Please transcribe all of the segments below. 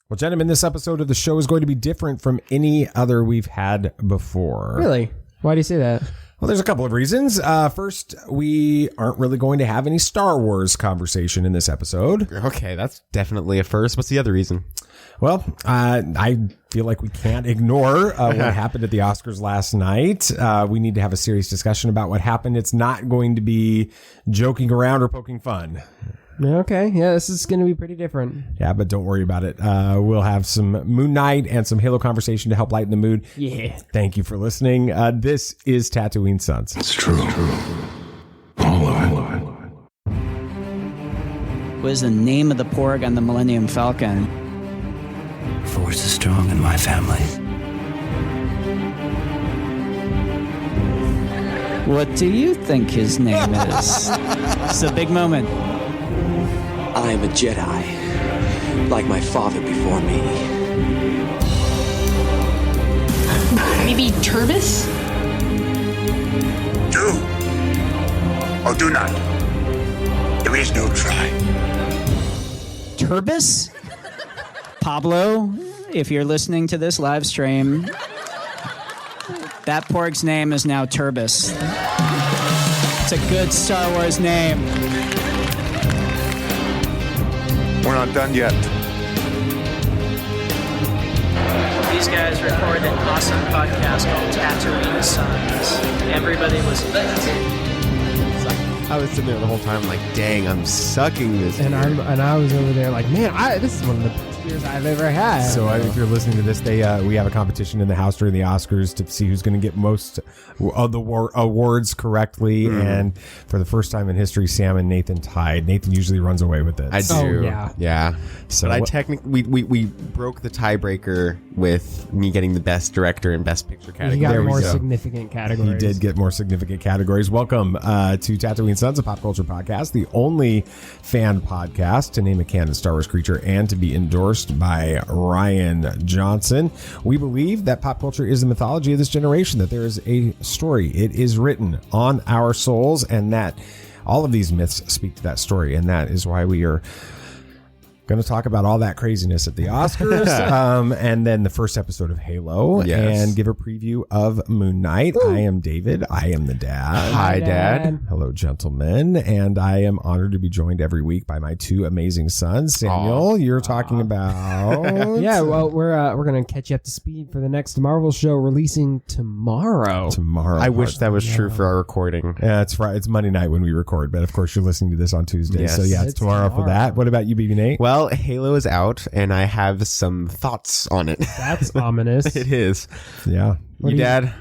Well, gentlemen, this episode of the show is going to be different from any other we've had before. Really? Why do you say that? Well, there's a couple of reasons. First, we aren't really going to have any Star Wars conversation in this episode. Okay, that's definitely a first. What's the other reason? Well, I feel like we can't ignore what happened at the Oscars last night. We need to have a serious discussion about what happened. It's not going to be joking around or poking fun. Okay, yeah, this is going to be pretty different. Yeah, but don't worry about it. We'll have some MoonKnight and some Halo conversation to help lighten the mood. Yeah. Thank you for listening. This is Tatooine Sons. It's true. All of it. What is the name of the Porg on the Millennium Falcon? Force is strong in my family. What do you think his name is? It's a big moment. I am a Jedi, like my father before me. Maybe Turbis? Do or do not. There is no try. Turbis? Pablo, if you're listening to this live stream, that Porg's name is now Turbis. It's a good Star Wars name. We're not done yet. These guys recorded an awesome podcast called Tatooine Sons. Everybody listen to that. I was sitting there the whole time like, dang, I'm sucking this. And I was over there like, man, this is one of the best years I've ever had. So if you're listening to this, we have a competition in the house during the Oscars to see who's going to get most of the awards correctly. And for the first time in history, Sam and Nathan tied. Nathan usually runs away with it. I do. Oh, yeah. Yeah. So but I technically, we broke the tiebreaker with me getting the best director and best picture category. You got There we more go. significant categories. He did get more significant categories. Welcome to Tatooine Sons, a pop culture podcast, the only fan podcast to name a canon Star Wars creature and to be endorsed by Ryan Johnson. We believe that pop culture is the mythology of this generation, that there is a story. It is written on our souls, and that all of these myths speak to that story, and that is why we are going to talk about all that craziness at the Oscars, and then the first episode of Halo, and give a preview of MoonKnight. I am David. I am the dad. Hi, Dad. Hello, gentlemen. And I am honored to be joined every week by my two amazing sons. Samuel, you're talking about... Yeah, well, we're going to catch you up to speed for the next Marvel show releasing tomorrow. Tomorrow. I wish that was true for our recording. Yeah, it's Friday. It's Monday night when we record, but of course you're listening to this on Tuesday. Yes. So yeah, it's tomorrow for that. What about you, BB Nate? Well, Halo is out, and I have some thoughts on it. That's ominous. It is. Yeah. You, Dad?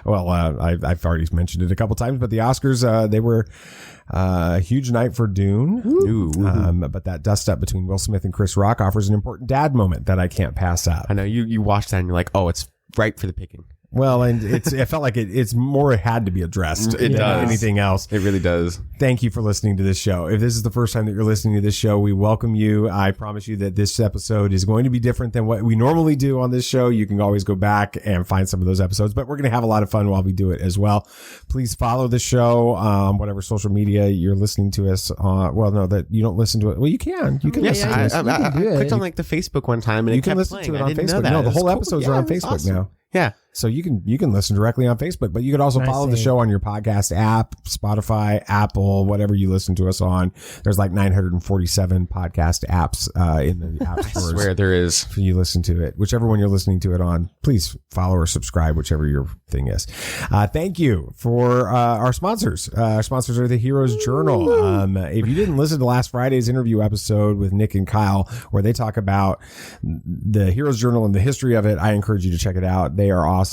Well, I've already mentioned it a couple times, but the Oscars, they were a huge night for Dune. Ooh. But that dust up between Will Smith and Chris Rock offers an important dad moment that I can't pass up. I know you watch that and you're like, oh, it's ripe for the picking. Well, and it felt like it's more had to be addressed It than does. anything else. It really does. Thank you for listening to this show. If this is the first time that you're listening to this show, we welcome you. I promise you that this episode is going to be different than what we normally do on this show. You can always go back and find some of those episodes, but we're going to have a lot of fun while we do it as well. Please follow the show on whatever social media you're listening to us on. Well, no, that you don't listen to it. Well, you can. You can listen to us. I clicked on like the Facebook one time and You it can kept listen playing. to it I on didn't know Facebook. that. No, the It was whole cool. episodes Yeah, are on that's Facebook awesome. now. Yeah. So you can listen directly on Facebook, but you can also follow the show on your podcast app, Spotify, Apple, whatever you listen to us on. There's like 947 podcast apps in the app stores. I swear there is. For you listen to it, whichever one you're listening to it on, please follow or subscribe, whichever your thing is. Thank you for our sponsors. Our sponsors are the Heroes Journal. If you didn't listen to last Friday's interview episode with Nick and Kyle, where they talk about the Heroes Journal and the history of it, I encourage you to check it out. They are awesome.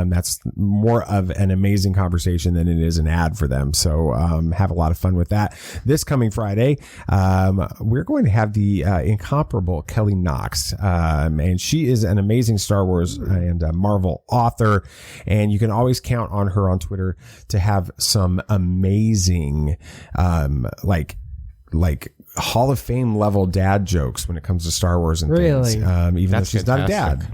That's more of an amazing conversation than it is an ad for them. So have a lot of fun with that. This coming Friday, we're going to have the incomparable Kelly Knox. And she is an amazing Star Wars and Marvel author. And you can always count on her on Twitter to have some amazing, like Hall of Fame level dad jokes when it comes to Star Wars and things. Even though she's not a dad.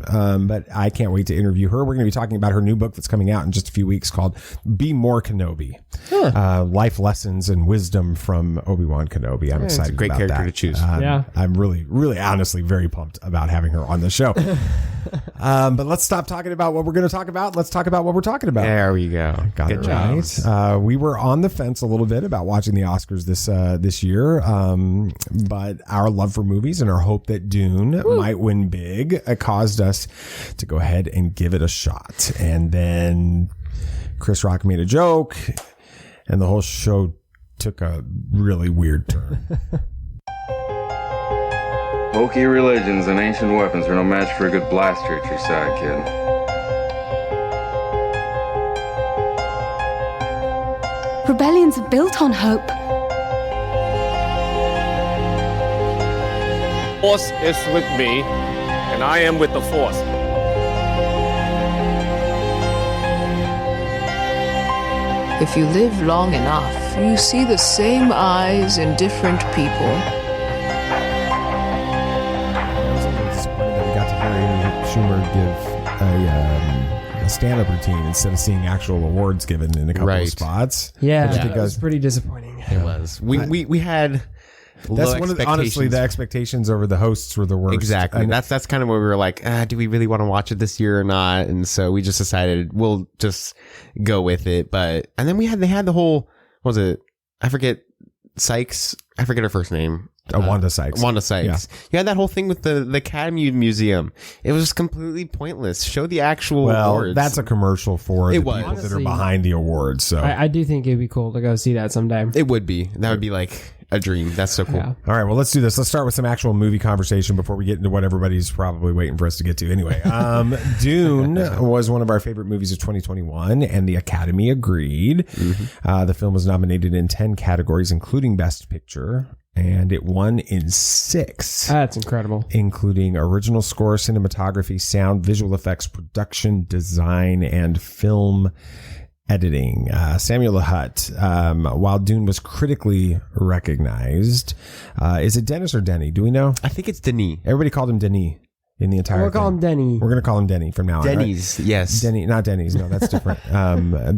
But I can't wait to interview her. We're going to be talking about her new book that's coming out in just a few weeks called Be More Kenobi. Life lessons and wisdom from Obi-Wan Kenobi. I'm excited. Great about character that. to choose. I'm really honestly very pumped about having her on the show. But let's stop talking about what we're going to talk about. Let's talk about what we're talking about. There we go. Got Good it job. right. We were on the fence a little bit about watching the Oscars this year, but our love for movies and our hope that Dune might win big caused us to go ahead and give it a shot. And then Chris Rock made a joke, and the whole show took a really weird turn. Hokey religions and ancient weapons are no match for a good blaster at your side, kid. Rebellions are built on hope. Force is with me, and I am with the Force. If you live long enough, you see the same eyes in different people. I was a little disappointed that we got to hear Amy Schumer give a stand-up routine instead of seeing actual awards given in a couple of spots. Yeah, that was pretty disappointing. It was. We had. That's one of the, honestly, the expectations over the hosts were the worst. Exactly. And that's kind of where we were like, do we really want to watch it this year or not? And so we just decided we'll just go with it. And then they had the whole, what was it? I forget Sykes. I forget her first name. Wanda Sykes. Wanda Sykes. Yeah. You had that whole thing with the Academy Museum. It was completely pointless. Show the actual awards. That's a commercial for the people Honestly, that are behind the awards. So I do think it'd be cool to go see that someday. It would be. That would be like a dream. That's so cool. Yeah. All right, well, let's do this. Let's start with some actual movie conversation before we get into what everybody's probably waiting for us to get to. Anyway, Dune was one of our favorite movies of 2021, and the Academy agreed. Mm-hmm. The film was nominated in 10 categories, including Best Picture, and it won in 6. That's incredible. Including original score, cinematography, sound, visual effects, production, design, and film editing. Samuel L. Hutt, while Dune was critically recognized, is it Dennis or Denny? Do we know? I think it's Denis. Everybody called him Denis in the entire We'll call him Denny. We're going to call him Denny from now on. Denny's, right? Yes. Denny, not Denny's. No, that's different.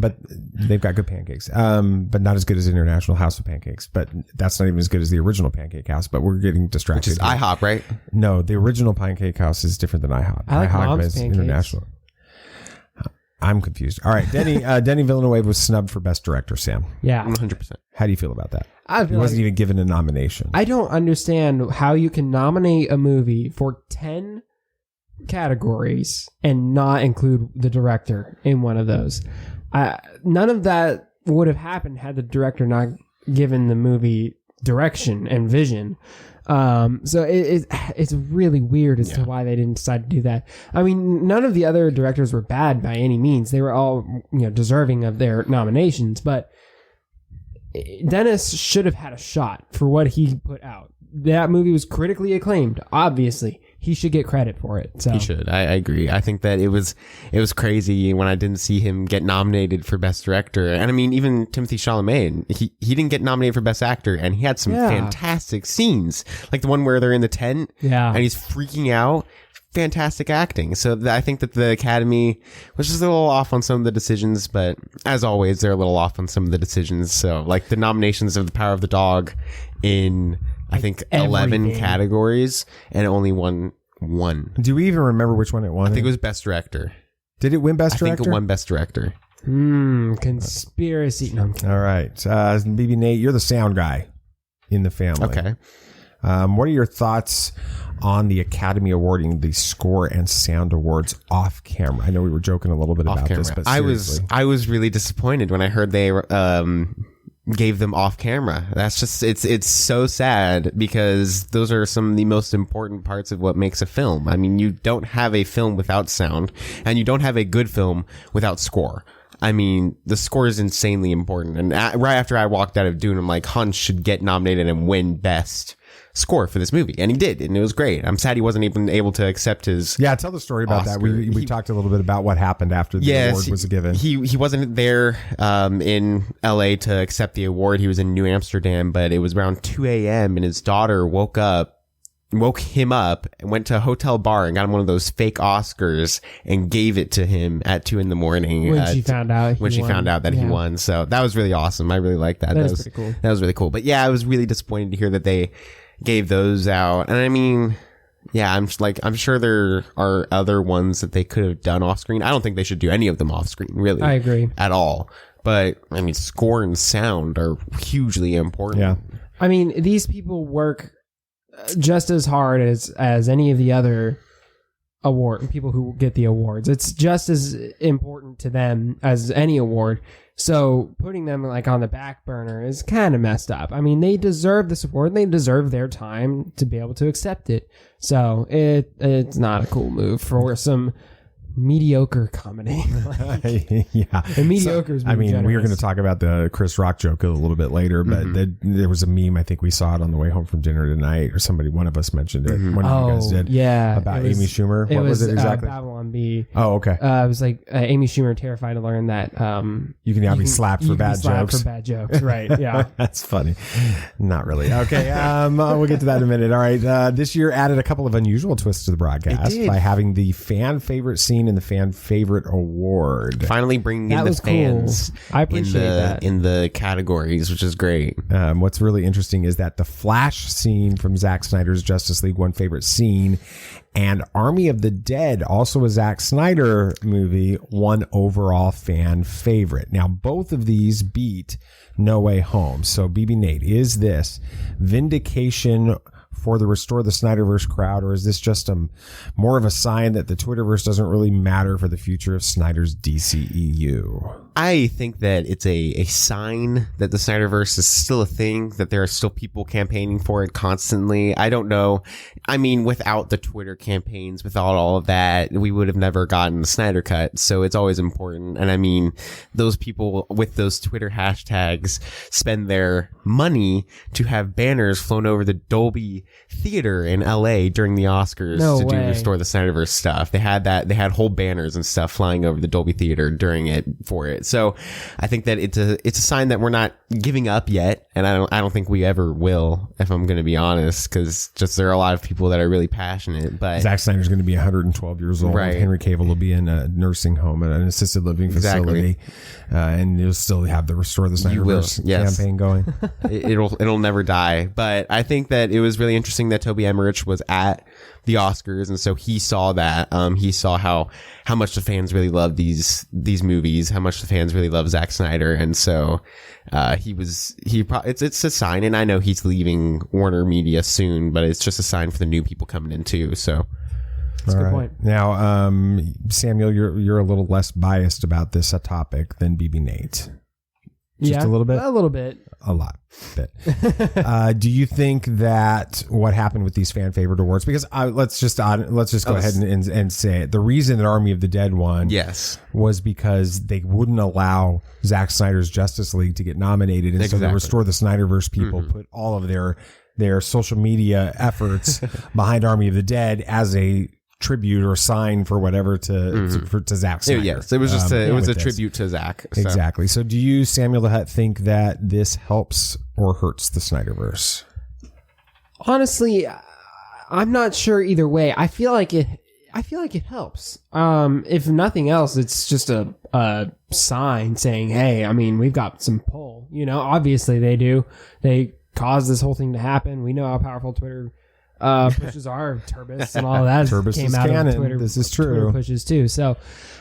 But they've got good pancakes. But not as good as International House of Pancakes. But that's not even as good as the original Pancake House. But we're getting distracted. Which is IHOP, right? No, the original Pancake House is different than IHOP. I like IHOP Mom's is pancakes. International. I'm confused. All right, Denny Villeneuve was snubbed for Best Director, Sam. Yeah. 100%. How do you feel about that? He wasn't even given a nomination. I don't understand how you can nominate a movie for 10 categories and not include the director in one of those. None of that would have happened had the director not given the movie direction and vision. So it's really weird as to why they didn't decide to do that. I mean, none of the other directors were bad by any means. They were all, deserving of their nominations, but Dennis should have had a shot for what he put out. That movie was critically acclaimed. Obviously, he should get credit for it. So. He should. I agree. I think that it was crazy when I didn't see him get nominated for Best Director. And I mean, even Timothée Chalamet, he didn't get nominated for Best Actor, and he had some fantastic scenes, like the one where they're in the tent, and he's freaking out. Fantastic acting. So I think that the Academy was just a little off on some of the decisions, but as always, they're a little off on some of the decisions. So like the nominations of The Power of the Dog in, I think, 11 categories, and it only won 1. Do we even remember which one it won? I think it was Best Director. Did it win Best Director? I think it won Best Director. Conspiracy. No, all right. BB Nate, you're the sound guy in the family. Okay. What are your thoughts on the Academy awarding the score and sound awards off camera? I know we were joking a little bit about this, but seriously. I was really disappointed when I heard they gave them off camera. That's just it's so sad, because those are some of the most important parts of what makes a film. I mean, you don't have a film without sound, and you don't have a good film without score. I mean, the score is insanely important. And right after I walked out of Dune, I'm like, Hans should get nominated and win Best score for this movie, and he did, and it was great. I'm sad he wasn't even able to accept his tell the story about Oscar. that. We talked a little bit about what happened after the award was given. He wasn't there in LA to accept the award. He was in New Amsterdam, but it was around 2 a.m. and his daughter woke him up and went to a hotel bar and got him one of those fake Oscars and gave it to him at 2 a.m. when she found out that he won. So that was really awesome. I really liked that. That was pretty cool. That was really cool. But yeah, I was really disappointed to hear that they gave those out. And I mean, yeah, I'm sure there are other ones that they could have done off screen. I don't think they should do any of them off screen, really. I agree. At all. But I mean, score and sound are hugely important. Yeah. I mean, these people work just as hard as any of the other people who get the awards. It's just as important to them as any award. So putting them like on the back burner is kind of messed up. I mean, they deserve the support and they deserve their time to be able to accept it. So it's not a cool move for some mediocre comedy. Yeah, and mediocre is I mean, generous. we were going to talk about the Chris Rock joke a little bit later, but there was a meme. I think we saw it on the way home from dinner tonight, or one of us mentioned it. One of you guys did. Yeah, about Amy Schumer. What was it exactly? Babylon Bee. Oh, okay. It was like Amy Schumer terrified to learn that you can now be slapped for bad jokes. For bad jokes, right? Yeah, that's funny. Not really. Okay, we'll get to that in a minute. All right, this year added a couple of unusual twists to the broadcast by having the fan favorite scene in the fan favorite award. Finally bringing in the fans. Cool. I appreciate that in the categories, which is great. What's really interesting is that the Flash scene from Zack Snyder's Justice League won favorite scene, and Army of the Dead, also a Zack Snyder movie, won overall fan favorite. Now, both of these beat No Way Home. So, BB Nate, is this vindication for the Restore the Snyderverse crowd, or is this just more of a sign that the Twitterverse doesn't really matter for the future of Snyder's DCEU? I think that it's a sign that the Snyderverse is still a thing, that there are still people campaigning for it constantly. I don't know. I mean, without the Twitter campaigns, without all of that, we would have never gotten the Snyder Cut. So it's always important. And I mean, those people with those Twitter hashtags spend their money to have banners flown over the Dolby Theater in LA during the Oscars do Restore the Snyderverse stuff. They had whole banners and stuff flying over the Dolby Theater during it for it. So I think that it's a sign that we're not giving up yet, and I don't think we ever will, if I'm going to be honest, because just there are a lot of people that are really passionate. But Zack Snyder's going to be 112 years old. Right. Henry Cavill will be in a nursing home, an assisted living facility, and you'll still have the Restore the Snyderverse campaign going. It'll never die. But I think that it was really interesting that Toby Emmerich was at the Oscars, and so he saw that. He saw how much the fans really love these movies, how much the fans really love Zack Snyder, and so it's a sign. And I know he's leaving Warner Media soon, but it's just a sign for the new people coming in too. So that's a good point. Now, Samuel, you're a little less biased about this topic than BB Nate. Just a little bit? A little bit. A lot. Bit. Do you think that what happened with these fan favorite awards, because let's just go ahead and say it. The reason that Army of the Dead won was because they wouldn't allow Zack Snyder's Justice League to get nominated. And so the Restore the Snyderverse people put all of their social media efforts behind Army of the Dead as a tribute or sign for whatever to Zack Snyder. Yes, it was just a tribute to Zack. So. Exactly. So do you, Samuel the Hutt, think that this helps or hurts the Snyderverse? Honestly, I'm not sure either way. I feel like it helps. If nothing else, it's just a sign saying, hey, I mean, we've got some pull. You know, obviously they do. They caused this whole thing to happen. We know how powerful Twitter pushes are. Turbis and all of that Turbis came is out canon. of Twitter. This is true. Twitter pushes too. So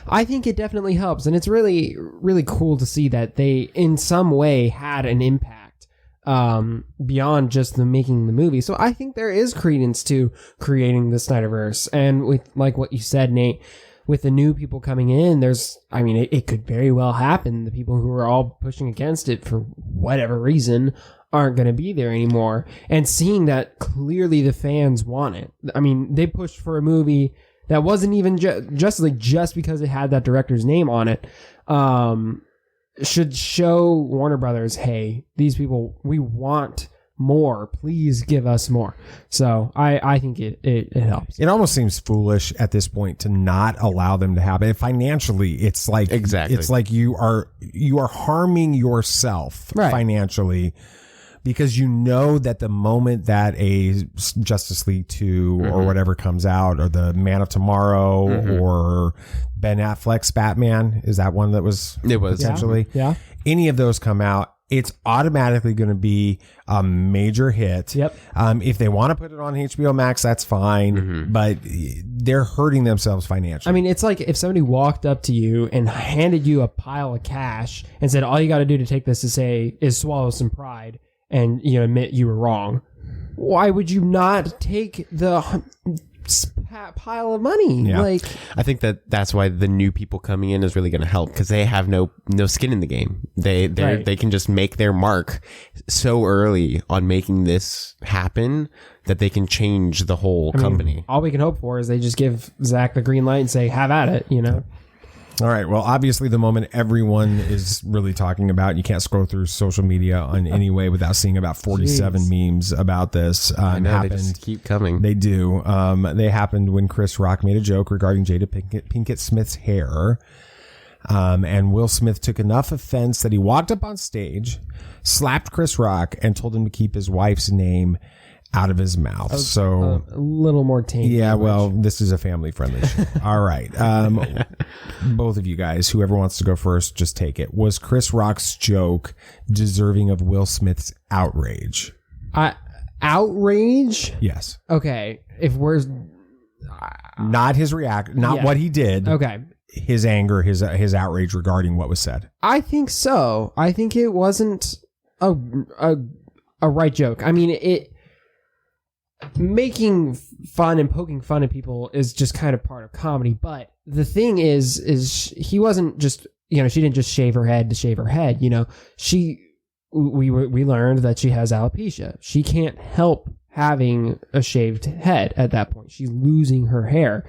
I think it definitely helps, and it's really, really cool to see that they, in some way, had an impact beyond just the making the movie. So I think there is credence to creating the Snyderverse, and with like what you said, Nate, with the new people coming in, it could very well happen. The people who are all pushing against it for whatever reason aren't going to be there anymore, and seeing that clearly the fans want it. I mean, they pushed for a movie that wasn't even just because it had that director's name on it, should show Warner Brothers, hey, these people, we want more. Please give us more. So I think it helps. It almost seems foolish at this point to not allow them to happen. And financially, it's like it's like you are harming yourself financially, because you know that the moment that a Justice League 2 or whatever comes out, or the Man of Tomorrow or Ben Affleck's Batman, is that one that was potentially any of those come out, it's automatically going to be a major hit. Yep. If they want to put it on HBO Max, that's fine, but they're hurting themselves financially. I mean, it's like if somebody walked up to you and handed you a pile of cash and said, all you got to do to take this is swallow some pride and admit you were wrong. Why would you not take the pile of money? I think that's why the new people coming in is really going to help, because they have no skin in the game. They can just make their mark so early on making this happen that they can change the whole company. All we can hope for is they just give Zach the green light and say, have at it, All right. Well, obviously, the moment everyone is really talking about, you can't scroll through social media in any way without seeing about 47 memes about this. I know, happened. They just keep coming. They do. They happened when Chris Rock made a joke regarding Jada Pinkett Smith's hair. And Will Smith took enough offense that he walked up on stage, slapped Chris Rock, and told him to keep his wife's name out of his mouth. So a little more tame. Yeah, well, this is a family-friendly show. All right. Both of you guys, whoever wants to go first, just take it. Was Chris Rock's joke deserving of Will Smith's outrage? Outrage? Yes. Okay. If we're... not his what he did. Okay. His anger, his outrage regarding what was said. I think so. I think it wasn't a right joke. I mean, making fun and poking fun at people is just kind of part of comedy. But the thing is he wasn't just, she didn't just shave her head to shave her head. We learned that she has alopecia. She can't help having a shaved head at that point. She's losing her hair.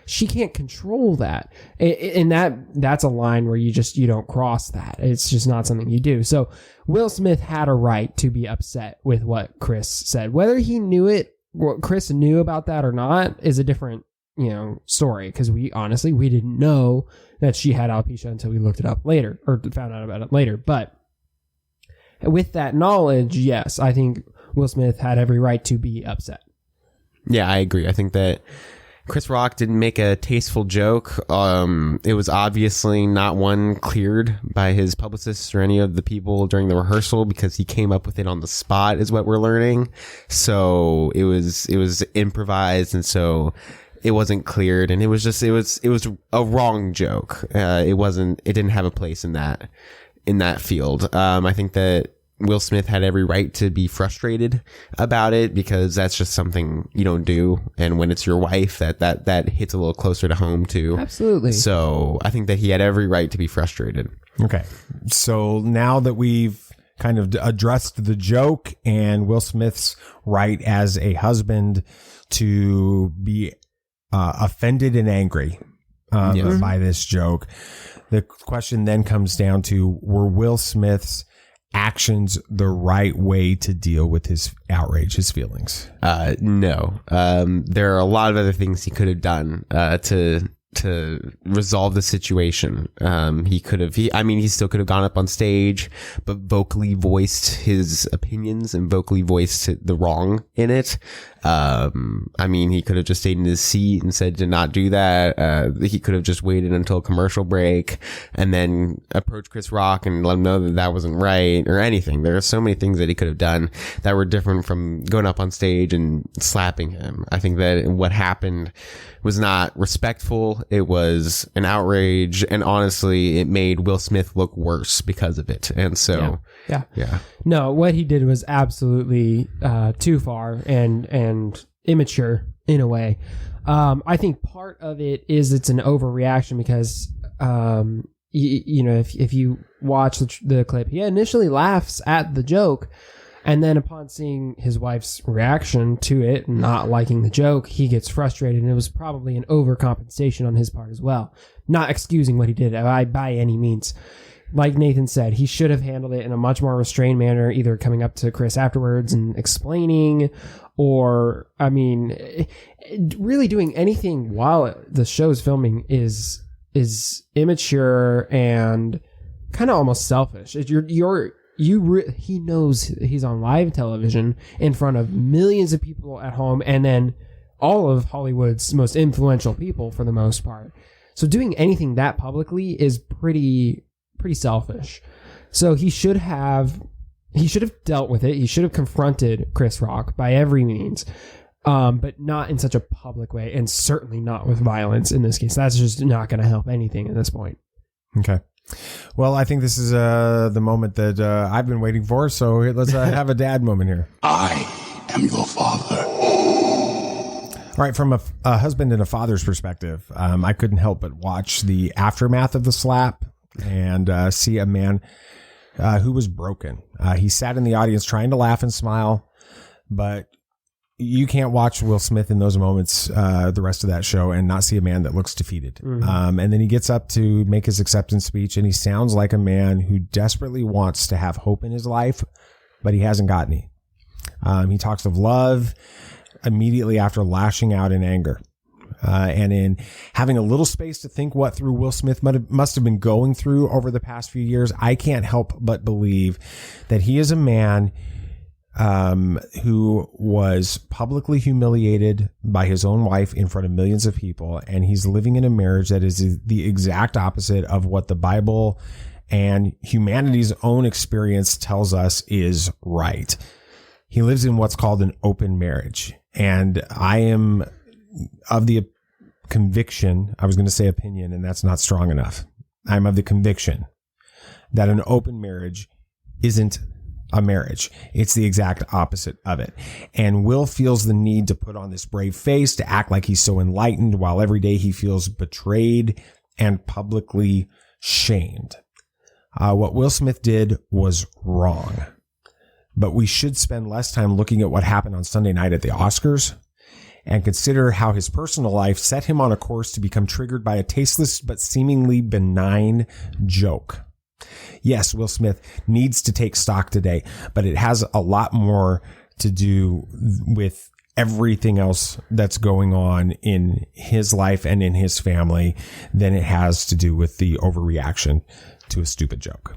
She can't control that. And that's a line where you don't cross that. It's just not something you do. So Will Smith had a right to be upset with what Chris said. Whether he knew it, what Chris knew about that or not, is a different, story. Because we didn't know that she had alopecia until we looked it up later, or found out about it later. But with that knowledge, yes, I think Will Smith had every right to be upset. Yeah, I agree. I think that Chris Rock didn't make a tasteful joke. It was obviously not one cleared by his publicists or any of the people during the rehearsal, because he came up with it on the spot, is what we're learning. So it was improvised, and so it wasn't cleared, and it was a wrong joke. It didn't have a place in that field. I think that Will Smith had every right to be frustrated about it, because that's just something you don't do. And when it's your wife, that hits a little closer to home too. Absolutely. So I think that he had every right to be frustrated. Okay. So now that we've kind of addressed the joke and Will Smith's right as a husband to be offended and angry by this joke, the question then comes down to, were Will Smith's actions the right way to deal with his outrage, his feelings? No. There are a lot of other things he could have done to resolve the situation. He still could have gone up on stage, but vocally voiced his opinions and vocally voiced the wrong in it. He could have just stayed in his seat and said to not do that. He could have just waited until a commercial break and then approached Chris Rock and let him know that wasn't right, or anything. There are so many things that he could have done that were different from going up on stage and slapping him. I think that what happened was not respectful. It was an outrage, and honestly, it made Will Smith look worse because of it. And so, yeah. No, what he did was absolutely too far and immature in a way. I think part of it is it's an overreaction, because if you watch the clip, he initially laughs at the joke, and then upon seeing his wife's reaction to it, not liking the joke, he gets frustrated, and it was probably an overcompensation on his part as well. Not excusing what he did by any means. like Nathan said, he should have handled it in a much more restrained manner, either coming up to Chris afterwards and explaining, or, I mean, really doing anything while the show's filming is immature and kind of almost selfish. He knows he's on live television in front of millions of people at home, and then all of Hollywood's most influential people for the most part. So doing anything that publicly is pretty selfish. So he should have dealt with it. He should have confronted Chris Rock by every means, but not in such a public way, and certainly not with violence in this case. That's just not going to help anything at this point. Okay. Well, I think this is the moment that I've been waiting for. So let's have a dad moment here. I am your father. All right, from a husband and a father's perspective, I couldn't help but watch the aftermath of the slap and see a man who was broken. He sat in the audience trying to laugh and smile, but you can't watch Will Smith in those moments the rest of that show and not see a man that looks defeated. Mm-hmm. And then he gets up to make his acceptance speech, and he sounds like a man who desperately wants to have hope in his life, but he hasn't got any. He talks of love immediately after lashing out in anger. And in having a little space to think what through Will Smith must have been going through over the past few years, I can't help but believe that he is a man who was publicly humiliated by his own wife in front of millions of people, and he's living in a marriage that is the exact opposite of what the Bible and humanity's own experience tells us is right. He lives in what's called an open marriage, and I am of the conviction, I was going to say opinion, and that's not strong enough. I'm of the conviction that an open marriage isn't a marriage. It's the exact opposite of it. And Will feels the need to put on this brave face, to act like he's so enlightened, while every day he feels betrayed and publicly shamed. What Will Smith did was wrong. But we should spend less time looking at what happened on Sunday night at the Oscars and consider how his personal life set him on a course to become triggered by a tasteless but seemingly benign joke. Yes, Will Smith needs to take stock today, but it has a lot more to do with everything else that's going on in his life and in his family than it has to do with the overreaction to a stupid joke.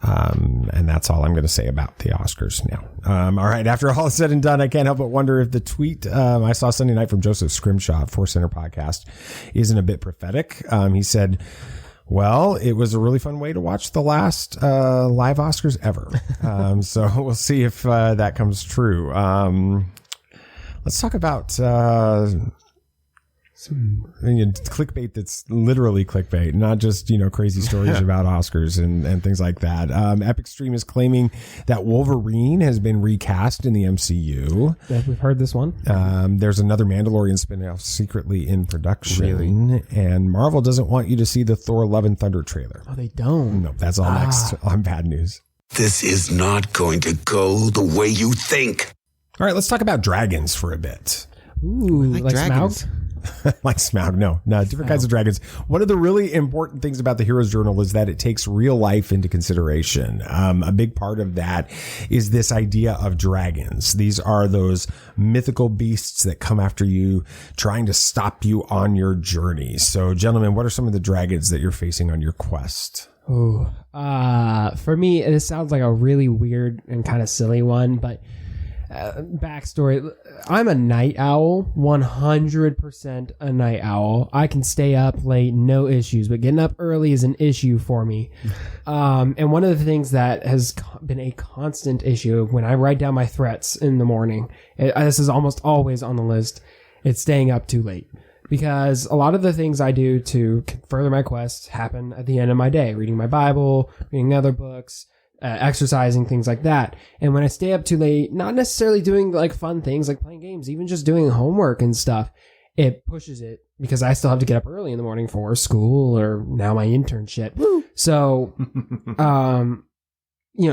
And that's all I'm going to say about the Oscars now. All right. After all is said and done, I can't help but wonder if the tweet I saw Sunday night from Joseph Scrimshaw at Force Center Podcast isn't a bit prophetic. He said, well, it was a really fun way to watch the last live Oscars ever. So we'll see if that comes true. Let's talk about some clickbait that's literally clickbait, not just, crazy stories about Oscars and things like that. Epic Stream is claiming that Wolverine has been recast in the MCU. Yeah, we've heard this one. There's another Mandalorian spin-off secretly in production. Really? And Marvel doesn't want you to see the Thor Love and Thunder trailer. Oh, they don't? No, that's all next on Bad News. This is not going to go the way you think. All right, let's talk about dragons for a bit. Ooh, like dragons. Smaug? Like Smaug. No, different kinds of dragons. One of the really important things about the Hero's Journal is that it takes real life into consideration. A big part of that is this idea of dragons. These are those mythical beasts that come after you, trying to stop you on your journey. So, gentlemen, what are some of the dragons that you're facing on your quest? Oh, for me, it sounds like a really weird and kind of silly one, but backstory, I'm a night owl, 100% a night owl. I can stay up late, no issues, but getting up early is an issue for me. And one of the things that has been a constant issue when I write down my threats in the morning, this is almost always on the list, it's staying up too late. Because a lot of the things I do to further my quest happen at the end of my day, reading my Bible, reading other books, exercising, things like that. And when I stay up too late, not necessarily doing like fun things like playing games, even just doing homework and stuff, it pushes it because I still have to get up early in the morning for school or now my internship. Woo! So,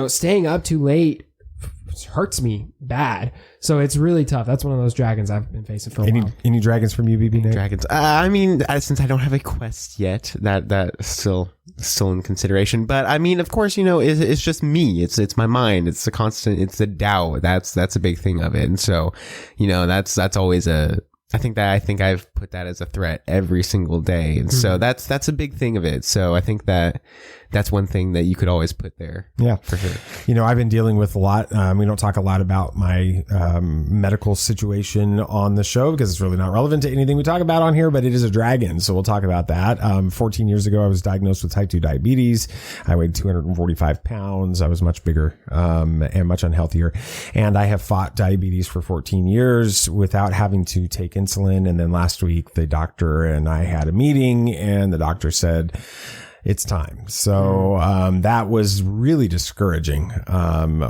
staying up too late hurts me bad. So it's really tough. That's one of those dragons I've been facing for a while. Any dragons from you, BB Nate? Dragons. I mean, since I don't have a quest yet, that's still in consideration. But I mean, of course, it's just me. It's my mind. It's the constant. It's the Tao. That's a big thing of it. And so, that's always I think I've put that as a threat every single day. And so that's a big thing of it. So I think that's one thing that you could always put there. Yeah, for sure. I've been dealing with a lot. We don't talk a lot about my medical situation on the show because it's really not relevant to anything we talk about on here, but it is a dragon. So we'll talk about that. 14 years ago, I was diagnosed with type 2 diabetes. I weighed 245 pounds. I was much bigger and much unhealthier. And I have fought diabetes for 14 years without having to take insulin. And then last week, the doctor and I had a meeting and the doctor said, it's time. So that was really discouraging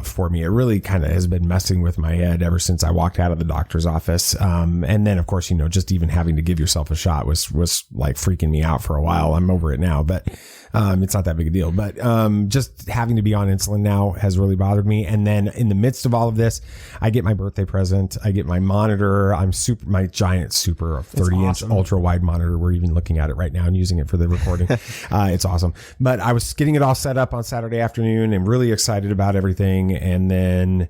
for me. It really kind of has been messing with my head ever since I walked out of the doctor's office. And then, of course, just even having to give yourself a shot was like freaking me out for a while. I'm over it now, but it's not that big a deal. But just having to be on insulin now has really bothered me. And then in the midst of all of this, I get my birthday present. I get my monitor. My giant super 30-inch ultra wide monitor. We're even looking at it right now and using it for the recording. It's awesome. But I was getting it all set up on Saturday afternoon and really excited about everything. And then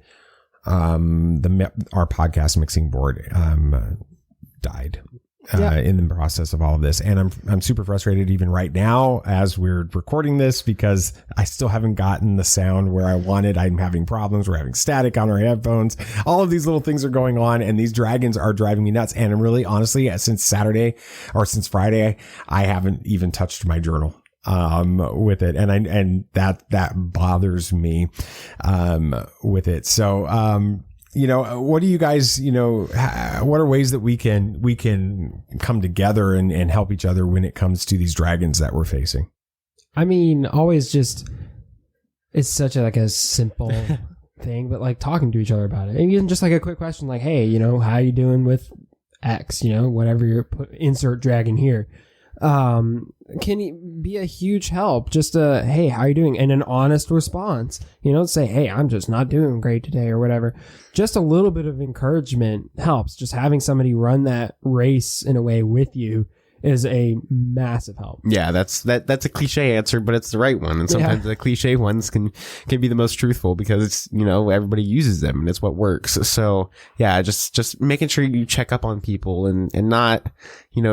our podcast mixing board died. In the process of all of this. And I'm super frustrated even right now as we're recording this because I still haven't gotten the sound where I wanted. I'm having problems. We're having static on our headphones. All of these little things are going on and these dragons are driving me nuts. And I'm really honestly, since Friday, I haven't even touched my journal with it. And that bothers me with it. So what do you guys, what are ways that we can come together and help each other when it comes to these dragons that we're facing? I mean, always just, it's such a simple thing, but like talking to each other about it. And even just like a quick question like, hey, how you doing with X, whatever your insert dragon here. Can be a huge help. Just hey, how you doing? And an honest response. Say, hey, I'm just not doing great today or whatever. Just a little bit of encouragement helps. Just having somebody run that race in a way with you is a massive help. Yeah, that's a cliche answer, but it's the right one. And sometimes the cliche ones can be the most truthful because it's, everybody uses them and it's what works. So yeah, just making sure you check up on people and not,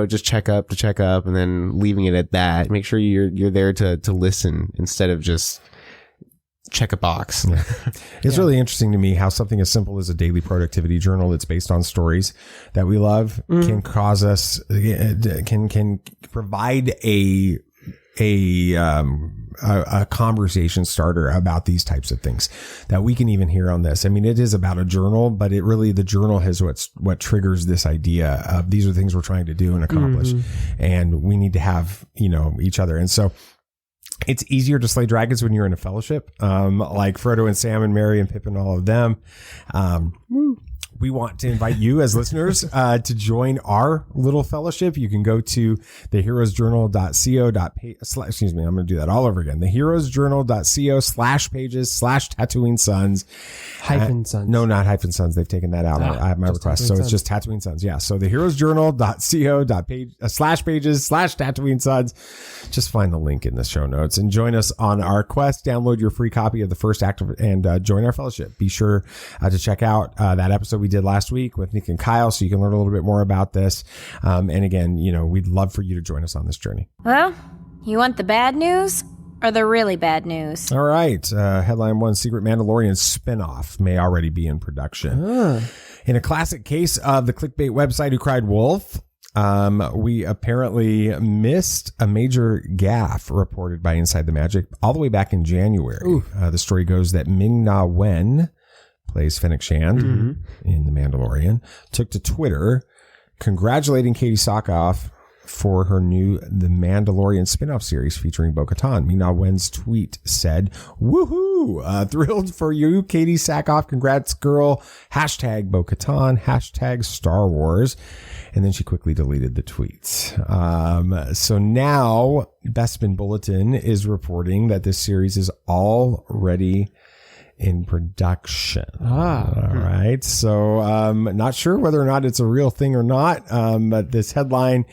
just check up to check up and then leaving it at that. Make sure you're there to listen instead of just check a box. Yeah. It's really interesting to me how something as simple as a daily productivity journal that's based on stories that we love can cause us, can provide a conversation starter about these types of things that we can even hear on this. I mean, it is about a journal, but the journal has what triggers this idea of these are things we're trying to do and accomplish. And we need to have, each other. And so it's easier to slay dragons when you're in a fellowship, like Frodo and Sam and Merry and Pippin, all of them. We want to invite you as listeners to join our little fellowship. You can go to theheroesjournal.co. Excuse me, I'm going to do that all over again. theheroesjournal.co/pages/Tatooine Sons. Hyphen Sons. No, not hyphen Sons. They've taken that out. I have my request. So it's just Tatooine Sons. Yeah. So theheroesjournal.co/pages/Tatooine Sons. Just find the link in the show notes and join us on our quest. Download your free copy of the first act and join our fellowship. Be sure to check out that episode we did last week with Nick and Kyle so you can learn a little bit more about this. And again, we'd love for you to join us on this journey. Well, you want the bad news or the really bad news? All right. Headline 1, Secret Mandalorian spinoff may already be in production. In a classic case of the clickbait website Who Cried Wolf, we apparently missed a major gaffe reported by Inside the Magic all the way back in January. The story goes that Ming-Na Wen, plays Fennec Shand in The Mandalorian, took to Twitter congratulating Katie Sackhoff for her new The Mandalorian spin-off series featuring Bo-Katan. Ming-Na Wen's tweet said, "Woohoo! Thrilled for you, Katie Sackhoff. Congrats, girl. Hashtag Bo-Katan. Hashtag Star Wars." And then she quickly deleted the tweets. So now Bespin Bulletin is reporting that this series is already in production. All right. So, not sure whether or not it's a real thing or not. But this headline,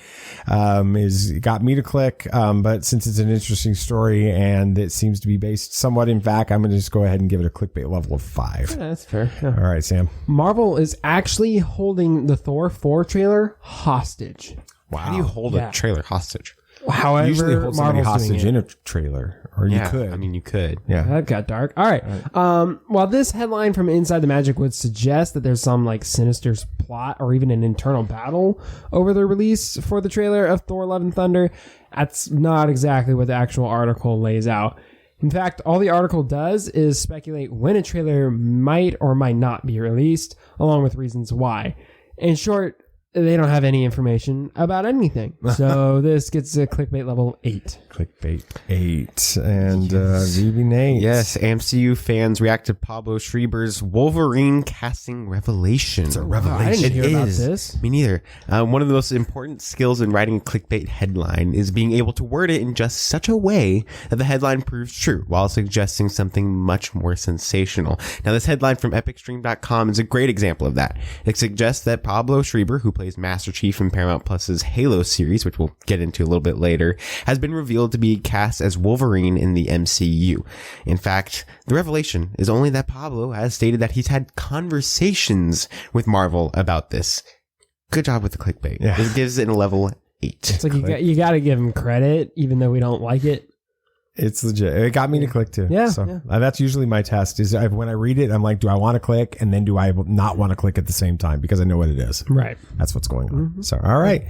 got me to click. But since it's an interesting story and it seems to be based somewhat in fact, I'm going to just go ahead and give it a clickbait level of 5. Yeah, that's fair. Yeah. All right, Sam. Marvel is actually holding the Thor 4 trailer hostage. Wow. How do you hold a trailer hostage? However, usually hold somebody Marvel's hostage doing in a trailer, or you could. I mean, you could. Yeah, that got dark. All right. While this headline from Inside the Magic would suggest that there's some like sinister plot or even an internal battle over the release for the trailer of Thor: Love and Thunder, that's not exactly what the actual article lays out. In fact, all the article does is speculate when a trailer might or might not be released, along with reasons why. In short, they don't have any information about anything. So this gets a clickbait level 8. Clickbait 8. And VB Nate. Yes, MCU fans react to Pablo Schreiber's Wolverine casting revelation. It's a revelation. I didn't hear about is. this. Me neither. One of the most important skills in writing a clickbait headline is being able to word it in just such a way that the headline proves true while suggesting something much more sensational. Now, this headline from epicstream.com is a great example of that. It suggests that Pablo Schreiber, who plays Master Chief in Paramount Plus's Halo series, which we'll get into a little bit later, has been revealed to be cast as Wolverine in the MCU. In fact, the revelation is only that Pablo has stated that he's had conversations with Marvel about this. Good job with the clickbait. Yeah. This gives it a level 8. It's like you got to give him credit, even though we don't like it. It's legit. It got me to click too. Yeah, So that's usually my test is when I read it, I'm like, do I want to click? And then do I not want to click at the same time? Because I know what it is. Right. That's what's going on. Mm-hmm. So, all right.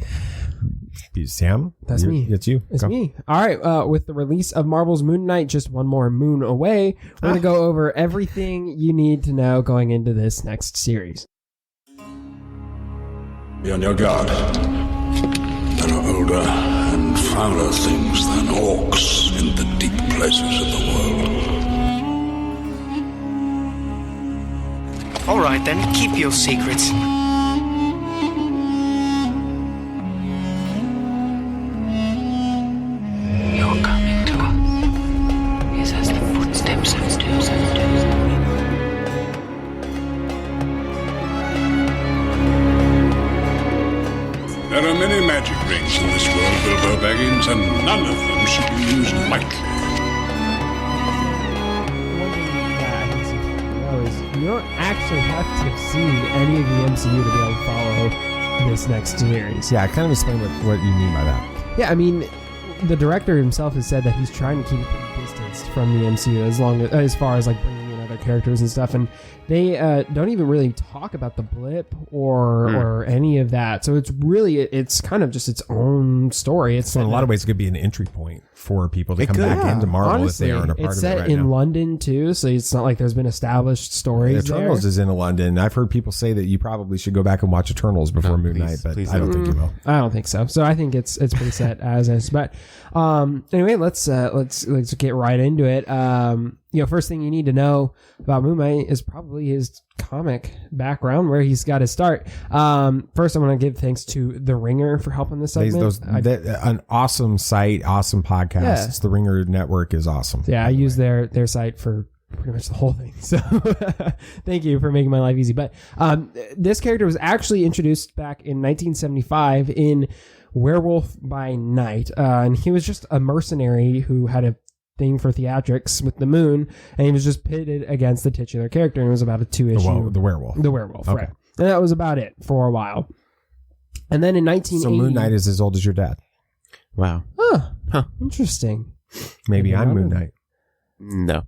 Sam? That's me. It's you. It's me. All right. With the release of Marvel's Moon Knight just one more moon away, we're going to go over everything you need to know going into this next series. Be on your guard. There are older and fouler things than orcs in the deep places of the world. All right, then, keep your secrets. You're coming to us. Is as the footsteps of steps. There are many magic rings in this world, Bilbo Baggins, and none of them should be used lightly. One thing that I think some people know is you don't actually have to have seen any of the MCU to be able to follow this next series. Yeah, kind of explain what you mean by that. Yeah, I mean, the director himself has said that he's trying to keep it pretty distanced from the MCU as far as like bringing in other characters and stuff, and they don't even really talk about the blip or any of that. So it's really it's kind of just its own story. It's in a lot of ways it could be an entry point for people to come back into Marvel. Honestly, if they aren't a part of it. It's set in London too, so it's not like there's been established stories. Eternals is in London. I've heard people say that you probably should go back and watch Eternals before Moon Knight, but I don't think you will. I don't think so. So I think it's pretty set as is. But anyway, let's get right into it. First thing you need to know about Moon Knight is probably his comic background, where he's got his start. First, I'm going to give thanks to The Ringer for helping this segment. An awesome site, awesome podcast. Yeah. The Ringer Network is awesome. Yeah, I use their site for pretty much the whole thing. So thank you for making my life easy. But this character was actually introduced back in 1975 in Werewolf by Night. And he was just a mercenary who had a thing for theatrics with the moon, and he was just pitted against the titular character, and it was about a 2-issue. The werewolf. Okay. Right. And that was about it for a while. And then in 1980... So Moon Knight is as old as your dad. Wow. Huh. Interesting. Maybe I'm Moon Knight. No.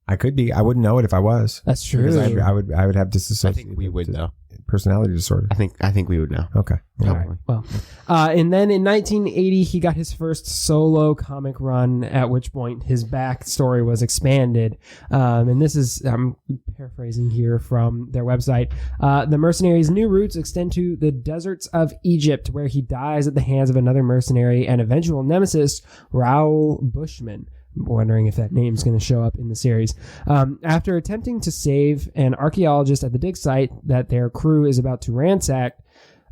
I could be. I wouldn't know it if I was. That's true. Because I would have disassociated. I think we would know. Personality disorder. I think we would know. Okay. Probably. Right. Well, and then in 1980, he got his first solo comic run, at which point his backstory was expanded. And this is, I'm paraphrasing here from their website. The mercenary's new roots extend to the deserts of Egypt, where he dies at the hands of another mercenary and eventual nemesis, Raoul Bushman. I'm wondering if that name's going to show up in the series. After attempting to save an archaeologist at the dig site that their crew is about to ransack,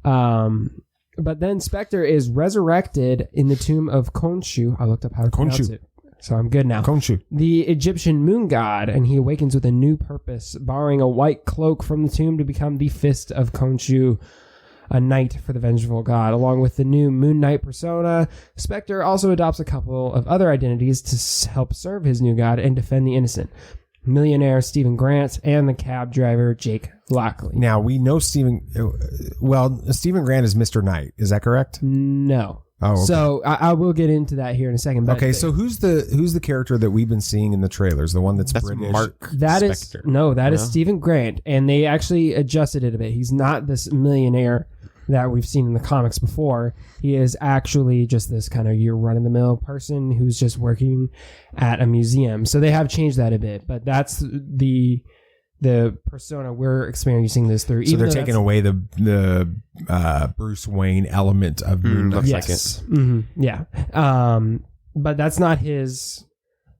but then Spectre is resurrected in the tomb of Khonshu. I looked up how to pronounce it. So I'm good now. Khonshu. The Egyptian moon god, and he awakens with a new purpose, borrowing a white cloak from the tomb to become the Fist of Khonshu, a knight for the vengeful god. Along with the new MoonKnight persona, Spectre also adopts a couple of other identities to help serve his new god and defend the innocent. Millionaire Stephen Grant and the cab driver Jake Lockley. Now, we know Stephen Grant is Mr. Knight. Is that correct? No. Oh, okay. So I will get into that here in a second. But okay, so who's the character that we've been seeing in the trailers? The one that's British? Mark That Spector. is Stephen Grant, and they actually adjusted it a bit. He's not this millionaire that we've seen in the comics before. He is actually just this kind of your run-of-the-mill person who's just working at a museum. So they have changed that a bit, but that's the persona we're experiencing this through. So they're taking away the Bruce Wayne element of Moon Knight. Yes. Mm-hmm. Yeah. But that's not his.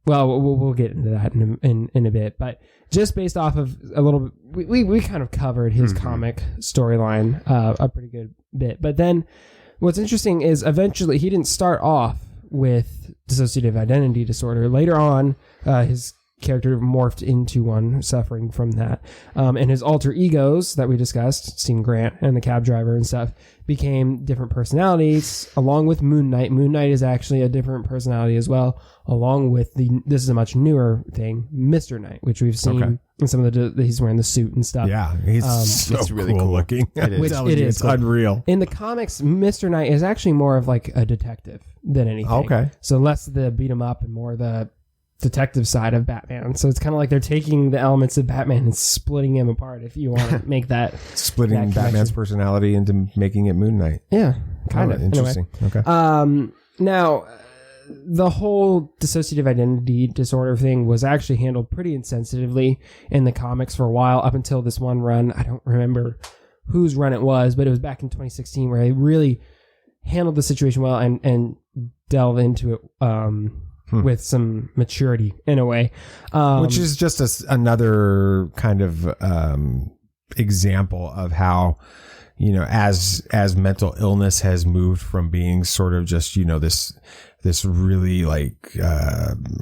Well, we'll get into that in a bit. But just based off of a little, we kind of covered his comic storyline a pretty good bit. But then, what's interesting is eventually he didn't start off with dissociative identity disorder. Later on, his character morphed into one suffering from that. And his alter egos that we discussed, Stephen Grant and the cab driver and stuff, became different personalities along with MoonKnight. MoonKnight is actually a different personality as well, along with this is a much newer thing, Mr. Knight, which we've seen in some of he's wearing the suit and stuff. Yeah, he's so really cool looking. It's unreal. In the comics, Mr. Knight is actually more of like a detective than anything. Okay. So less the beat 'em up and more the detective side of Batman. So it's kind of like they're taking the elements of Batman and splitting him apart, if you want to make that splitting Batman's personality into making it Moon Knight. Yeah, kind of interesting. Anyway. Okay. Now the whole dissociative identity disorder thing was actually handled pretty insensitively in the comics for a while, up until this one run. I don't remember whose run it was, but it was back in 2016 where they really handled the situation well and delved into it with some maturity in a way. Which is just another kind of example of how, as mental illness has moved from being sort of just, this really like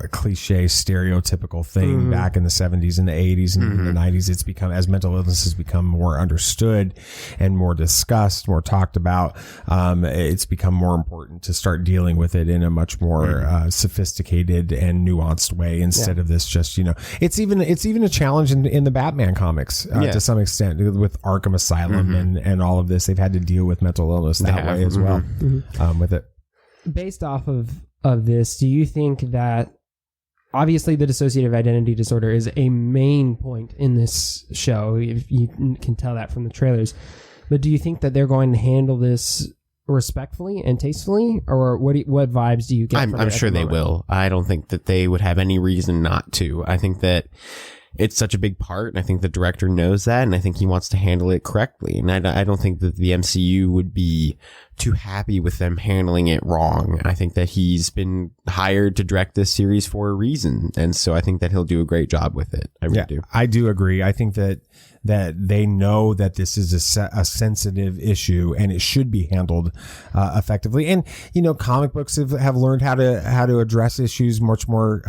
cliche stereotypical thing back in the 70s and the 80s and even the 90s, it's become, as mental illness has become more understood and more discussed, more talked about, it's become more important to start dealing with it in a much more sophisticated and nuanced way instead of this just, it's even a challenge in the Batman comics to some extent with Arkham Asylum and all of this. They've had to deal with mental illness that way as well with it. Based off of this, do you think that obviously the dissociative identity disorder is a main point in this show, if you can tell that from the trailers, but do you think that they're going to handle this respectfully and tastefully, or what vibes do you get from it? I'm sure they will. I don't think that they would have any reason not to. I think that it's such a big part, and I think the director knows that, and I think he wants to handle it correctly. And I don't think that the MCU would be too happy with them handling it wrong. I think that he's been hired to direct this series for a reason, and so I think that he'll do a great job with it. I really do. I do agree. I think that they know that this is a sensitive issue and it should be handled effectively. And comic books have learned how to address issues much more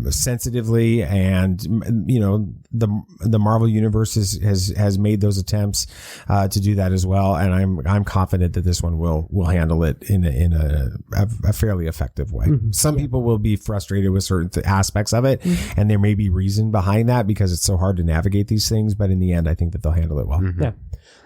sensitively, and the Marvel universe has made those attempts to do that as well. And I'm confident that this one will handle it in a fairly effective way. Some people will be frustrated with certain aspects of it, and there may be reason behind that because it's so hard to navigate these things, but in the end I think that they'll handle it well. Yeah.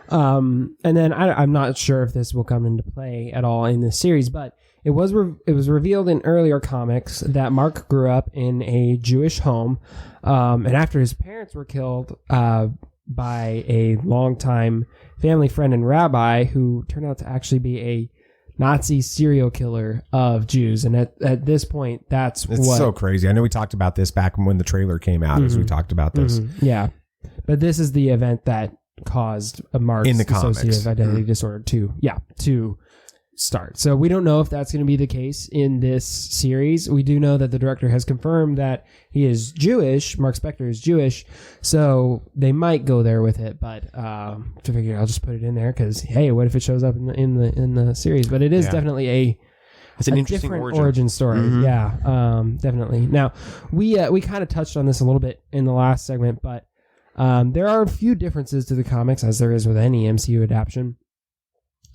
And then I'm not sure if this will come into play at all in this series, but it was revealed in earlier comics that Mark grew up in a Jewish home, and after his parents were killed by a longtime family friend and rabbi who turned out to actually be a Nazi serial killer of Jews. And at this point, it's so crazy. I know we talked about this back when the trailer came out, as we talked about this. Yeah. But this is the event that caused a Mark's dissociative identity disorder to start. So we don't know if that's going to be the case in this series. We do know that the director has confirmed that he is Jewish. Mark Spector is Jewish, so they might go there with it. But to figure, I'll just put it in there because hey, what if it shows up in the series? But it is definitely It's an a interesting different origin story. Mm-hmm. Yeah, definitely. Now, we kind of touched on this a little bit in the last segment, but there are a few differences to the comics, as there is with any MCU adaptation.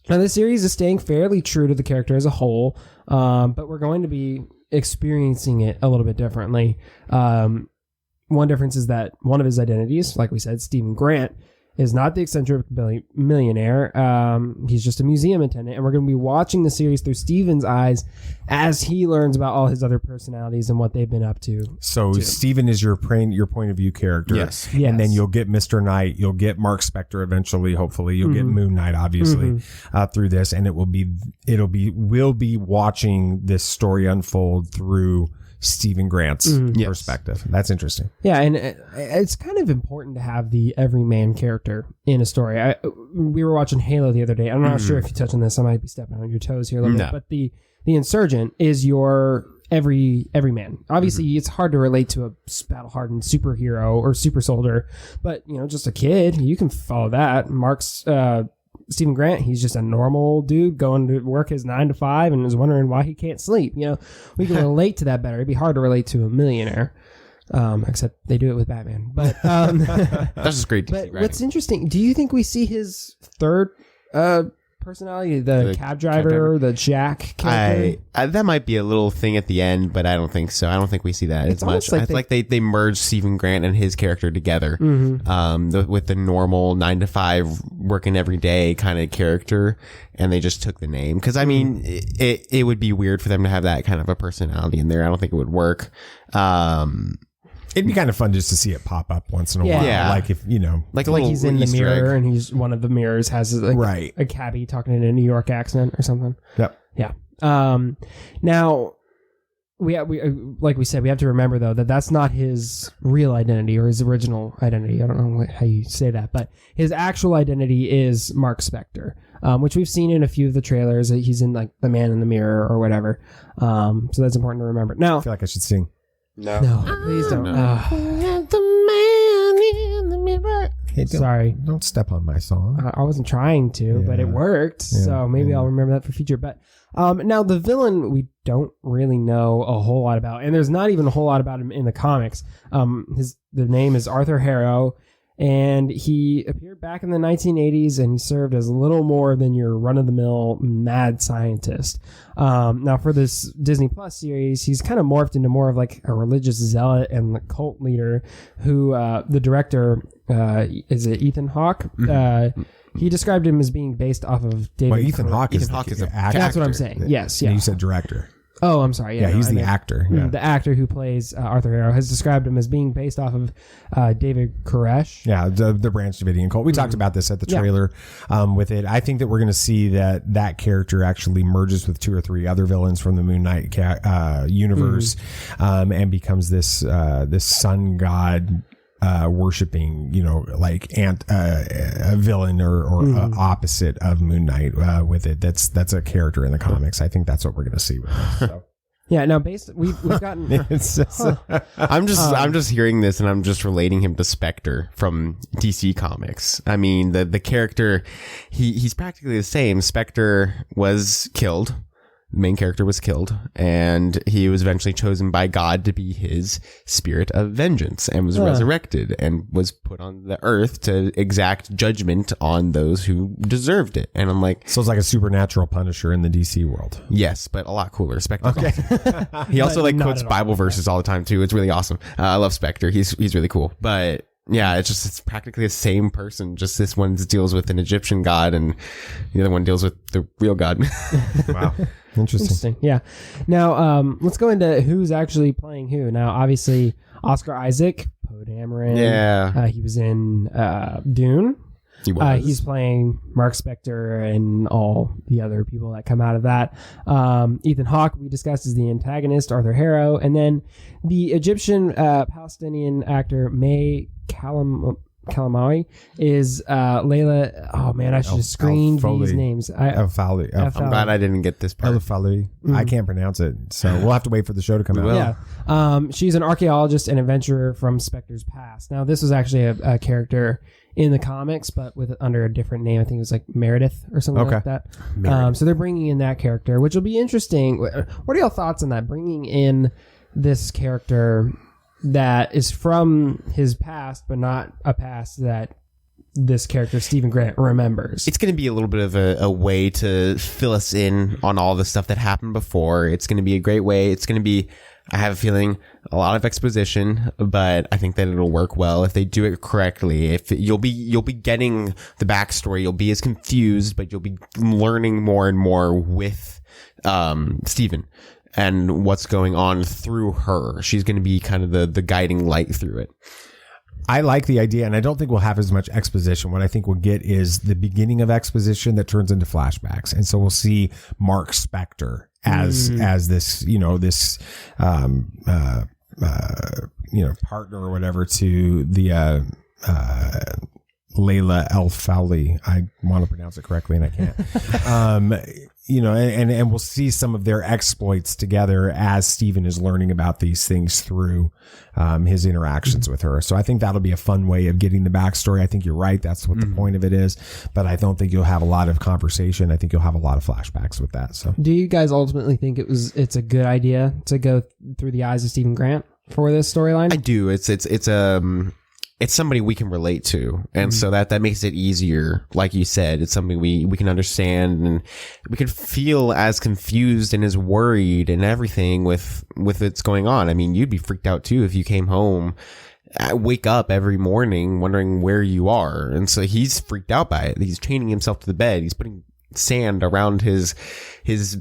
Now, this series is staying fairly true to the character as a whole, but we're going to be experiencing it a little bit differently. One difference is that one of his identities, like we said, Stephen Grant, is not the eccentric millionaire. He's just a museum attendant, and we're going to be watching the series through Stephen's eyes as he learns about all his other personalities and what they've been up to. So Stephen is your point of view character. Yes. And then you'll get Mr. Knight, you'll get Mark Spector eventually, hopefully. You'll get Moon Knight, obviously, through this, and we'll be watching this story unfold through Stephen Grant's perspective. That's interesting. Yeah, and it's kind of important to have the everyman character in a story. We were watching Halo the other day. I'm not sure if you touched on this. I might be stepping on your toes here a little bit. But the insurgent is your everyman. Obviously, it's hard to relate to a battle-hardened superhero or super soldier, but just a kid, you can follow that. Mark's Stephen Grant, he's just a normal dude going to work his 9 to 5 and is wondering why he can't sleep. We can relate to that better. It'd be hard to relate to a millionaire, except they do it with Batman. But that's just great. But what's interesting? Do you think we see his third personality, the cab driver, the Jack character? That might be a little thing at the end, but I don't think so. I don't think we see that as much. It's like they merged Stephen Grant and his character together, with the normal 9 to 5 working every day kind of character, and they just took the name. Because I mean, it would be weird for them to have that kind of a personality in there. I don't think it would work. It'd be kind of fun just to see it pop up once in a while. Yeah. Like if, like he's in the Easter mirror egg. and he's one of the mirrors has a cabbie talking in a New York accent or something. Yep. Yeah. Now we like we said, we have to remember though that that's not his real identity or his original identity. I don't know how you say that, but his actual identity is Mark Spector, which we've seen in a few of the trailers. He's in like The Man in the Mirror or whatever. So that's important to remember. Now, I feel like I should sing. No, please don't. No. The man in the mirror. Hey, Sorry. Don't step on my song. I wasn't trying to, but it worked. So maybe I'll remember that for future. But now the villain we don't really know a whole lot about, and there's not even a whole lot about him in the comics. The name is Arthur Harrow, and he appeared back in the 1980s, and he served as little more than your run-of-the-mill mad scientist. Now, for this Disney Plus series, he's kind of morphed into more of like a religious zealot and the cult leader who the director, is it Ethan Hawke? He described him as being based off of David. Well, Ethan Hawke is an actor. That's what I'm saying. Yes, yeah. You said director. Oh, I'm sorry. Yeah, he's the actor. Yeah. The actor who plays Arthur Harrow has described him as being based off of David Koresh. Yeah, the Branch Davidian cult. We talked about this at the trailer with it. I think that we're going to see that character actually merges with 2 or 3 other villains from the Moon Knight universe and becomes this sun god worshipping, like a villain or opposite of Moon Knight with it. That's a character in the comics. I think that's what we're going to see with it. So. Yeah, no, we've gotten. I'm just hearing this and I'm just relating him to Spectre from DC Comics. I mean, the character, he's practically the same. Spectre was killed. The main character was killed, and he was eventually chosen by God to be his spirit of vengeance, and was resurrected and was put on the earth to exact judgment on those who deserved it. And I'm like, so it's like a supernatural Punisher in the DC world. Yes, but a lot cooler. Spectre's awesome. He also quotes Bible verses all the time too. It's really awesome. I love Spectre. He's really cool. But yeah, it's practically the same person. Just this one deals with an Egyptian god, and the other one deals with the real God. Wow. Interesting. Yeah. Now, let's go into who's actually playing who. Now, obviously, Oscar Isaac, Poe Dameron. Yeah. He was in Dune. He was. He's playing Mark Spector and all the other people that come out of that. Ethan Hawke, we discussed, is the antagonist, Arthur Harrow. And then the Egyptian Palestinian actor May Kalamaui is Layla. Oh man, I should have screened these names. I'm glad I didn't get this part. I can't pronounce it, so we'll have to wait for the show to come out. Yeah, she's an archaeologist and adventurer from Spectre's past. Now, this was actually a character in the comics, but with under a different name. I think it was like Meredith or something like that. So they're bringing in that character, which will be interesting. What are y'all thoughts on that? Bringing in this character that is from his past, but not a past that this character Stephen Grant remembers. It's going to be a little bit of a way to fill us in on all the stuff that happened before. It's going to be a great way. It's going to be, I have a feeling, a lot of exposition, but I think that it'll work well if they do it correctly. If you'll be getting the backstory, you'll be as confused, but you'll be learning more and more with Stephen and what's going on through her. She's going to be kind of the guiding light through it. I like the idea, and I don't think we'll have as much exposition. What I think we'll get is the beginning of exposition that turns into flashbacks, and so we'll see Mark Spector as this this partner or whatever to the Layla El Fowley. I want to pronounce it correctly and I can't. And we'll see some of their exploits together as Stephen is learning about these things through his interactions with her. So I think that'll be a fun way of getting the backstory. I think you're right. That's what the point of it is. But I don't think you'll have a lot of conversation. I think you'll have a lot of flashbacks with that. So do you guys ultimately think it's a good idea to go through the eyes of Stephen Grant for this storyline? I do. It's somebody we can relate to. And so that makes it easier. Like you said, it's something we can understand, and we can feel as confused and as worried and everything with what's going on. I mean, you'd be freaked out too if you came home, wake up every morning wondering where you are. And so he's freaked out by it. He's chaining himself to the bed. He's putting sand around his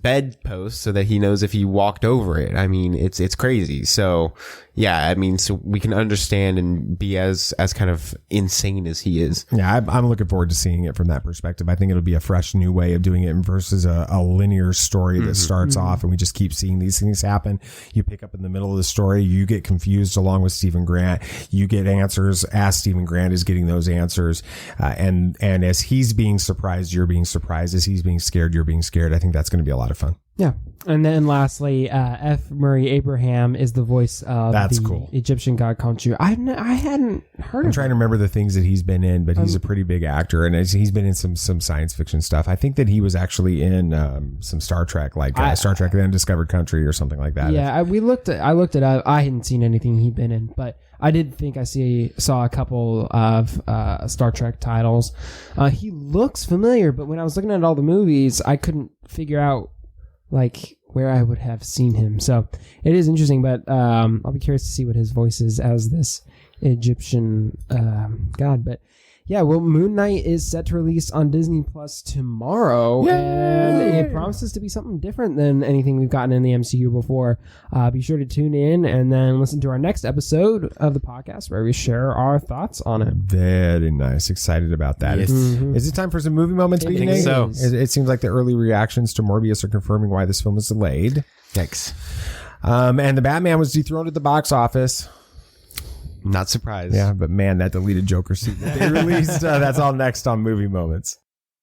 bedpost so that he knows if he walked over it. I mean, it's crazy. So yeah, I mean, so we can understand and be as kind of insane as he is. Yeah, I'm looking forward to seeing it from that perspective. I think it'll be a fresh new way of doing it versus a linear story that starts off and we just keep seeing these things happen. You pick up in the middle of the story, you get confused along with Stephen Grant. You get answers as Stephen Grant is getting those answers. And as he's being surprised, you're being surprised. As he's being scared, you're being scared. I think that's going to be a lot of fun. Yeah. And then lastly, F. Murray Abraham is the voice of the Egyptian god Khonshu. I hadn't heard of him. I'm trying to remember the things that he's been in, but he's a pretty big actor, and he's been in some science fiction stuff. I think that he was actually in some Star Trek, like Star Trek: The Undiscovered Country or something like that. Yeah, I looked it up. I hadn't seen anything he'd been in, but I did think I saw a couple of Star Trek titles. He looks familiar, but when I was looking at all the movies, I couldn't figure out like where I would have seen him. So it is interesting, but I'll be curious to see what his voice is as this Egyptian god. But yeah, well, Moon Knight is set to release on Disney Plus tomorrow. Yay! And it promises to be something different than anything we've gotten in the MCU before. Be sure to tune in and then listen to our next episode of the podcast where we share our thoughts on it. Very nice. Excited about that. Yes. Is it time for some movie moments? I think so. It seems like the early reactions to Morbius are confirming why this film is delayed. Yikes. And the Batman was dethroned at the box office. Not surprised. Yeah, but man, that deleted Joker suit that they released, that's all next on Movie Moments.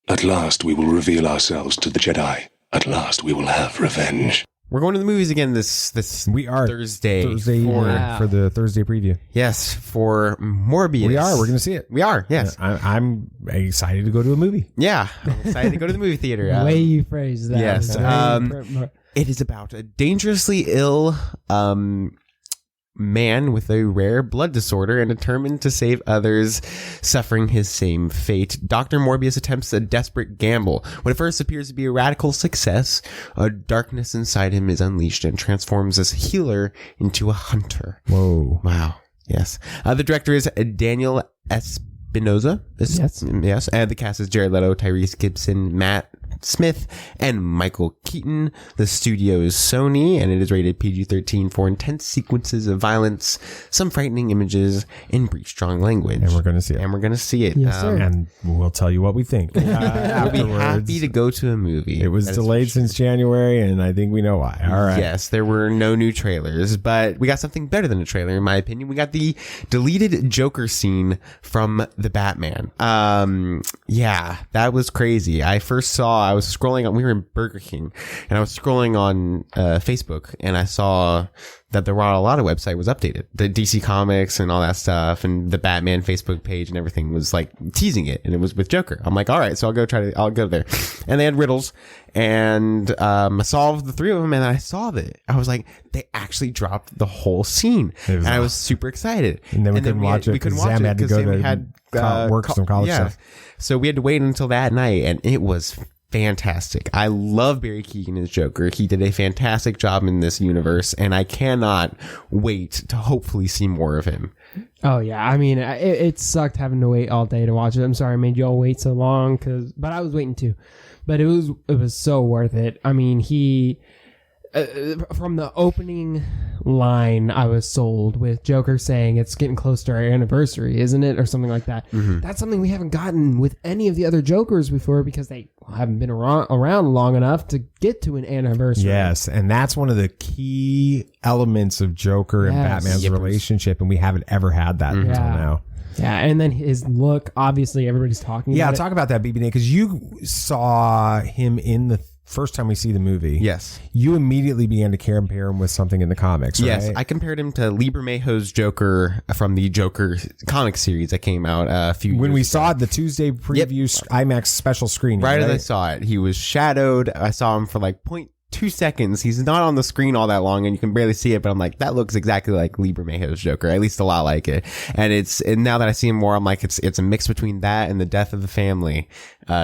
At last we will reveal ourselves to the Jedi. At last we will have revenge. We're going to the movies again this Thursday for the Thursday preview. Yes, for Morbius. We're going to see it. We are, yes. I'm excited to go to a movie. Yeah, I'm excited to go to the movie theater. The way you phrase that. Yes. It is about a dangerously ill man with a rare blood disorder and determined to save others suffering his same fate. Dr. Morbius attempts a desperate gamble. What at first appears to be a radical success, a darkness inside him is unleashed and transforms this healer into a hunter. Whoa. Wow. Yes. The director is Daniel Espinosa. Yes. And the cast is Jared Leto, Tyrese Gibson, Matt Smith, and Michael Keaton. The studio is Sony, and it is rated PG-13 for intense sequences of violence, some frightening images, and brief, strong language. And we're going to see it. Yes, sir. And we'll tell you what we think. We'll be happy to go to a movie. It was delayed since January, and I think we know why. All right. Yes, there were no new trailers, but we got something better than a trailer, in my opinion. We got the deleted Joker scene from The Batman. Yeah, that was crazy. I was scrolling on, we were in Burger King, and I was scrolling on Facebook, and I saw that the Raw Lotta website was updated. The DC Comics and all that stuff, and the Batman Facebook page and everything was like teasing it, and it was with Joker. I'm like, all right, so I'll go there. And they had riddles, and I solved the 3 of them, and I saw that. I was like, they actually dropped the whole scene, and I was super excited. And then we couldn't watch it because Sam had to go to work some college stuff. So we had to wait until that night, and it was fantastic. I love Barry Keoghan as Joker. He did a fantastic job in this universe, and I cannot wait to hopefully see more of him. Oh yeah, I mean, it sucked having to wait all day to watch it. I'm sorry I made you all wait so long, but I was waiting too. But it was so worth it. I mean, he from the opening line, I was sold with Joker saying it's getting close to our anniversary, isn't it, or something like that. Mm-hmm. That's something we haven't gotten with any of the other Jokers before because they haven't been around long enough to get to an anniversary. Yes, and that's one of the key elements of Joker and Batman's relationship, and we haven't ever had that until now. Yeah, and then his look, obviously everybody's talking about it. Yeah, talk about that, BB, because you saw him in the first time we see the movie. Yes. You immediately began to compare him with something in the comics, right? Yes, I compared him to Lee Bermejo's Joker from the Joker comic series that came out a few years ago. When we saw the Tuesday preview IMAX special screening. Right as I saw it, he was shadowed. I saw him for like 0.2 seconds. He's not on the screen all that long and you can barely see it, but I'm like, that looks exactly like Lee Bermejo's Joker, at least a lot like it. And now that I see him more, I'm like, it's a mix between that and the Death of the Family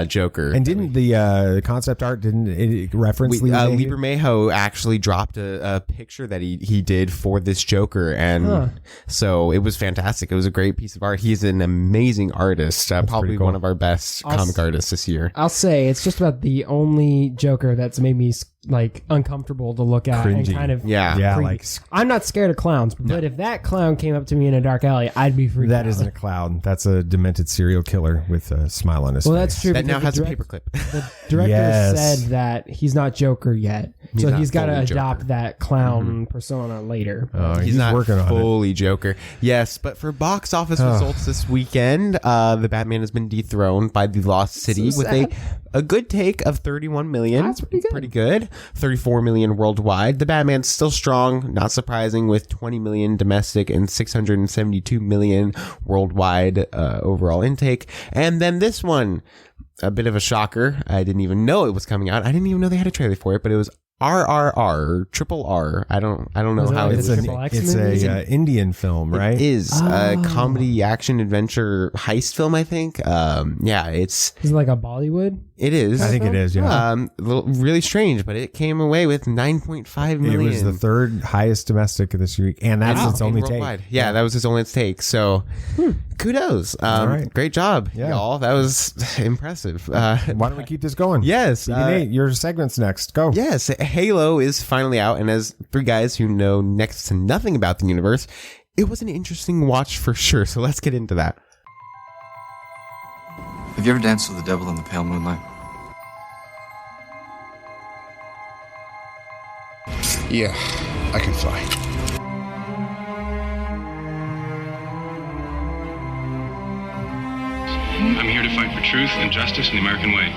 Joker. And didn't the concept art, didn't it reference Lee Bermejo? Lee Bermejo actually dropped a picture that he did for this Joker, and so it was fantastic. It was a great piece of art. He's an amazing artist, probably cool. One of our best comic artists this year. I'll say it's just about the only Joker that's made me like uncomfortable to look at. Cringy. And kind of like I'm not scared of clowns, but if that clown came up to me in a dark alley, I'd be freaked out. That isn't a clown. That's a demented serial killer with a smile on his face. Well, that's true. That now has a paperclip. The director said that he's not Joker yet, so he's got to adopt that clown persona later. Oh, he's not working on fully Joker. Yes, but for box office results this weekend, the Batman has been dethroned by The Lost City with a good take of 31 million. That's pretty good. Pretty good. 34 million worldwide. The Batman's still strong, not surprising, with 20 million domestic and 672 million worldwide overall intake. And then this one, a bit of a shocker. I didn't even know it was coming out. I didn't even know they had a trailer for it, but it was RRR, Triple R. I don't know how it's a Indian film, right? It is a comedy, action, adventure, heist film, I think. Is it like a Bollywood? It is. I think it is, yeah. Really strange, but it came away with 9.5 million. It was the third highest domestic this week, and that's its only take. Yeah, that was its only take. So, kudos. Right. Great job, y'all. That was impressive. Why don't we keep this going? Yes. Nate, your segment's next. Go. Yes, Halo is finally out, and as 3 guys who know next to nothing about the universe, it was an interesting watch for sure. So let's get into that. Have you ever danced with the devil in the pale moonlight? Yeah, I can fly. I'm here to fight for truth and justice in the American way.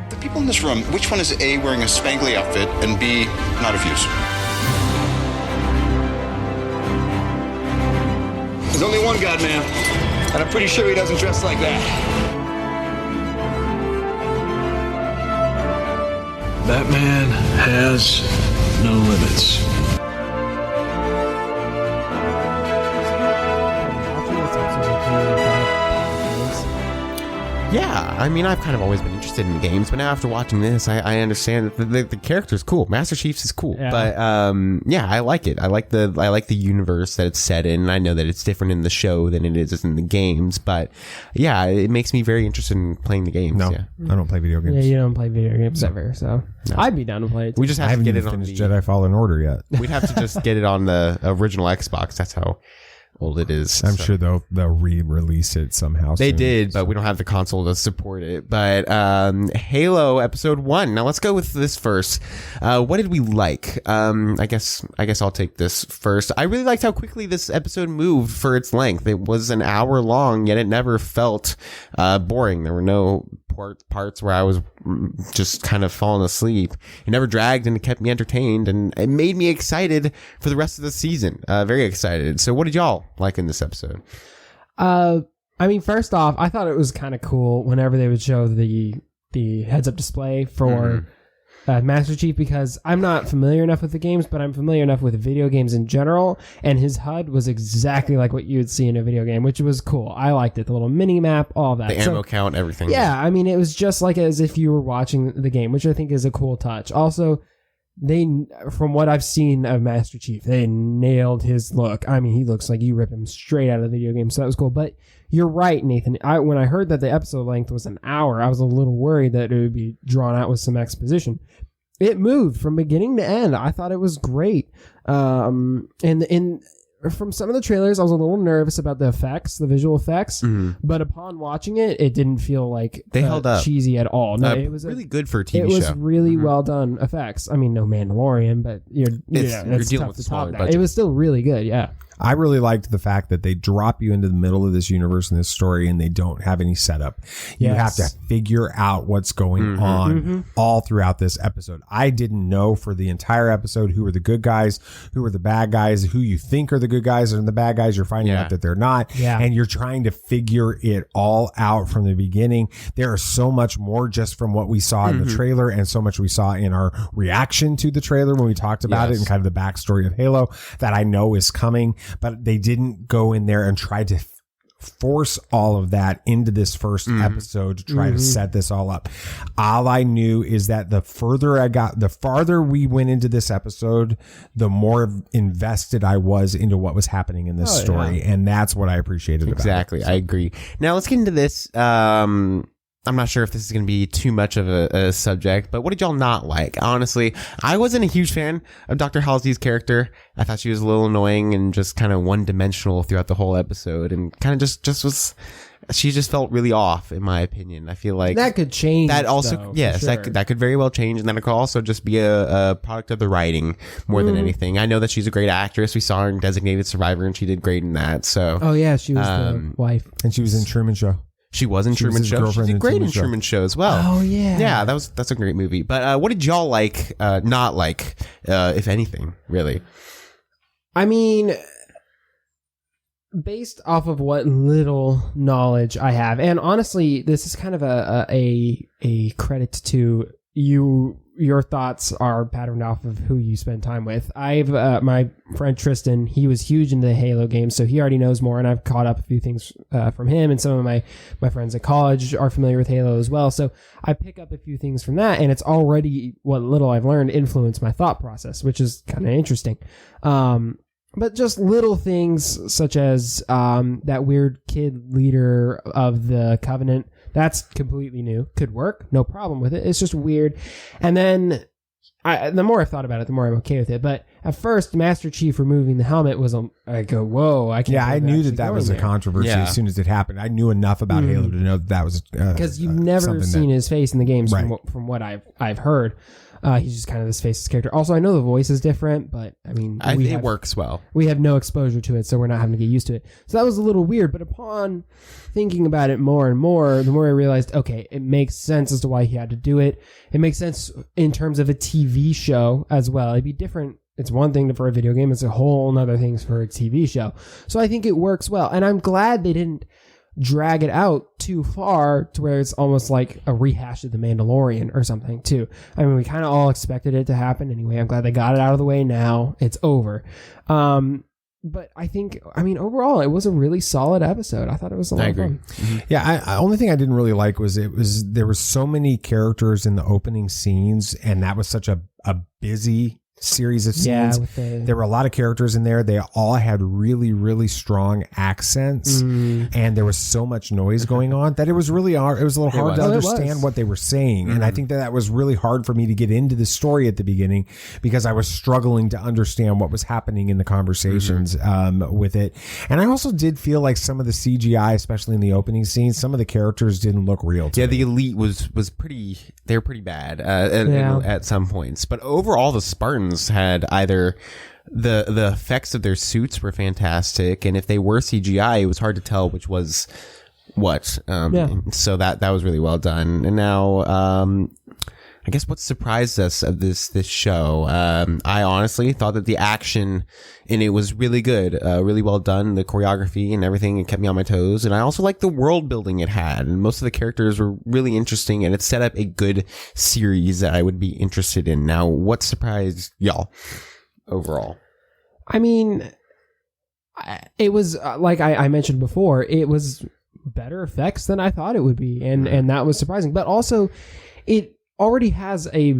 The people in this room, which one is A, wearing a spangly outfit, and B, not of use? There's only one God, man. And I'm pretty sure he doesn't dress like that. Batman has no limits. Yeah, I mean, I've kind of always been interested in games, but now after watching this, I understand that the character's cool. Master Chief's is cool, but I like it. I like the universe that it's set in. I know that it's different in the show than it is in the games, but yeah, it makes me very interested in playing the games. No, yeah. I don't play video games. Yeah, you don't play video games ever, so I'd be down to play it. We just have to get it on the Jedi Fallen Order yet. We'd have to just get it on the original Xbox. That's how old it is. I'm sure they'll re-release it somehow. They soon, did, but we don't have the console to support it. But Halo Episode 1. Now let's go with this first. What did we like? I guess I'll take this first. I really liked how quickly this episode moved for its length. It was an hour long, yet it never felt boring. There were no parts where I was just kind of falling asleep. It never dragged, and it kept me entertained, and it made me excited for the rest of the season. Very excited. So what did y'all like in this episode? I mean, first off, I thought it was kind of cool whenever they would show the heads-up display for Master Chief, because I'm not familiar enough with the games, but I'm familiar enough with video games in general, and his HUD was exactly like what you would see in a video game, which was cool. I liked it. The little mini map, all of that. The ammo count, everything. Yeah, I mean, it was just like as if you were watching the game, which I think is a cool touch. Also, from what I've seen of Master Chief, they nailed his look. I mean, he looks like you rip him straight out of the video game, so that was cool. But you're right, Nathan. When I heard that the episode length was an hour, I was a little worried that it would be drawn out with some exposition. It moved from beginning to end. I thought it was great. And from some of the trailers, I was a little nervous about the effects, the visual effects. But upon watching it, it didn't feel like they held up cheesy at all. No, it was really good for a TV show. It was really well done effects. I mean, no Mandalorian, but you're dealing with a smaller budget. It was still really good. Yeah. I really liked the fact that they drop you into the middle of this universe and this story, and they don't have any setup. You have to figure out what's going on all throughout this episode. I didn't know for the entire episode who were the good guys, who were the bad guys, who you think are the good guys and the bad guys. You're finding out that they're not. And you're trying to figure it all out from the beginning. There is so much more just from what we saw in the trailer, and so much we saw in our reaction to the trailer when we talked about it and kind of the backstory of Halo that I know is coming. But they didn't go in there and try to force all of that into this first episode to try to set this all up. All I knew is that the farther we went into this episode, the more invested I was into what was happening in this story. And that's what I appreciated about it. Exactly. I agree. Now let's get into this. I'm not sure if this is going to be too much of a subject, but what did y'all not like? Honestly, I wasn't a huge fan of Dr. Halsey's character. I thought she was a little annoying and just kind of one-dimensional throughout the whole episode, and kind of just was... She just felt really off, in my opinion. I feel like that could change. That also, though, yes, sure. that could very well change, and then it could also just be a product of the writing more than anything. I know that she's a great actress. We saw her in Designated Survivor, and she did great in that. So, oh yeah, she was the wife, and she was in Truman Show. She was in Truman Show. She did great in Truman Show as well. Oh yeah, yeah, that's a great movie. But what did y'all like? Not like, if anything, really. I mean, based off of what little knowledge I have, and honestly, this is kind of a credit to you. Your thoughts are patterned off of who you spend time with. I've my friend Tristan, he was huge into the Halo games, so he already knows more, and I've caught up a few things from him, and some of my friends at college are familiar with Halo as well, so I pick up a few things from that, and it's already, what little I've learned, influeed my thought process, which is kind of interesting. But just little things such as that weird kid leader of the Covenant. That's completely new. Could work. No problem with it. It's just weird. And then the more I've thought about it, the more I'm okay with it. But at first, Master Chief removing the helmet was I go, whoa. I can't. Yeah, I knew that was a controversy as soon as it happened. I knew enough about Halo to know that was because you've never seen his face in the games from what I've heard. He's just kind of this faceless character. Also, I know the voice is different, but I mean, it works well. We have no exposure to it, so we're not having to get used to it. So that was a little weird, but upon thinking about it more and more, the more I realized, okay, it makes sense as to why he had to do it. It makes sense in terms of a TV show as well. It'd be different. It's one thing for a video game. It's a whole nother thing for a TV show. So I think it works well. And I'm glad they didn't drag it out too far to where it's almost like a rehash of The Mandalorian or something too. I mean, we kind of all expected it to happen anyway. I'm glad they got it out of the way now. It's over. But I think, overall, it was a really solid episode. I thought it was a lot of fun. Mm-hmm. Yeah, only thing I didn't really like was there were so many characters in the opening scenes, and that was such a busy series of scenes. There were a lot of characters in there. They all had really, really strong accents, and there was so much noise going on that it was really hard. It was a little hard to understand what they were saying, and I think that was really hard for me to get into the story at the beginning because I was struggling to understand what was happening in the conversations with it. And I also did feel like some of the CGI, especially in the opening scenes, some of the characters didn't look real to me. The elite was pretty. They were pretty bad at some points, but overall the Spartans had either the effects of their suits were fantastic, and if they were CGI, it was hard to tell which was what. So that was really well done. And now, I guess what surprised us of this show, I honestly thought that the action in it was really good, really well done. The choreography and everything, it kept me on my toes. And I also liked the world building it had. And most of the characters were really interesting, and it set up a good series that I would be interested in. Now, what surprised y'all overall? I mean, it was like I mentioned before, it was better effects than I thought it would be. And that was surprising. But also, it already has a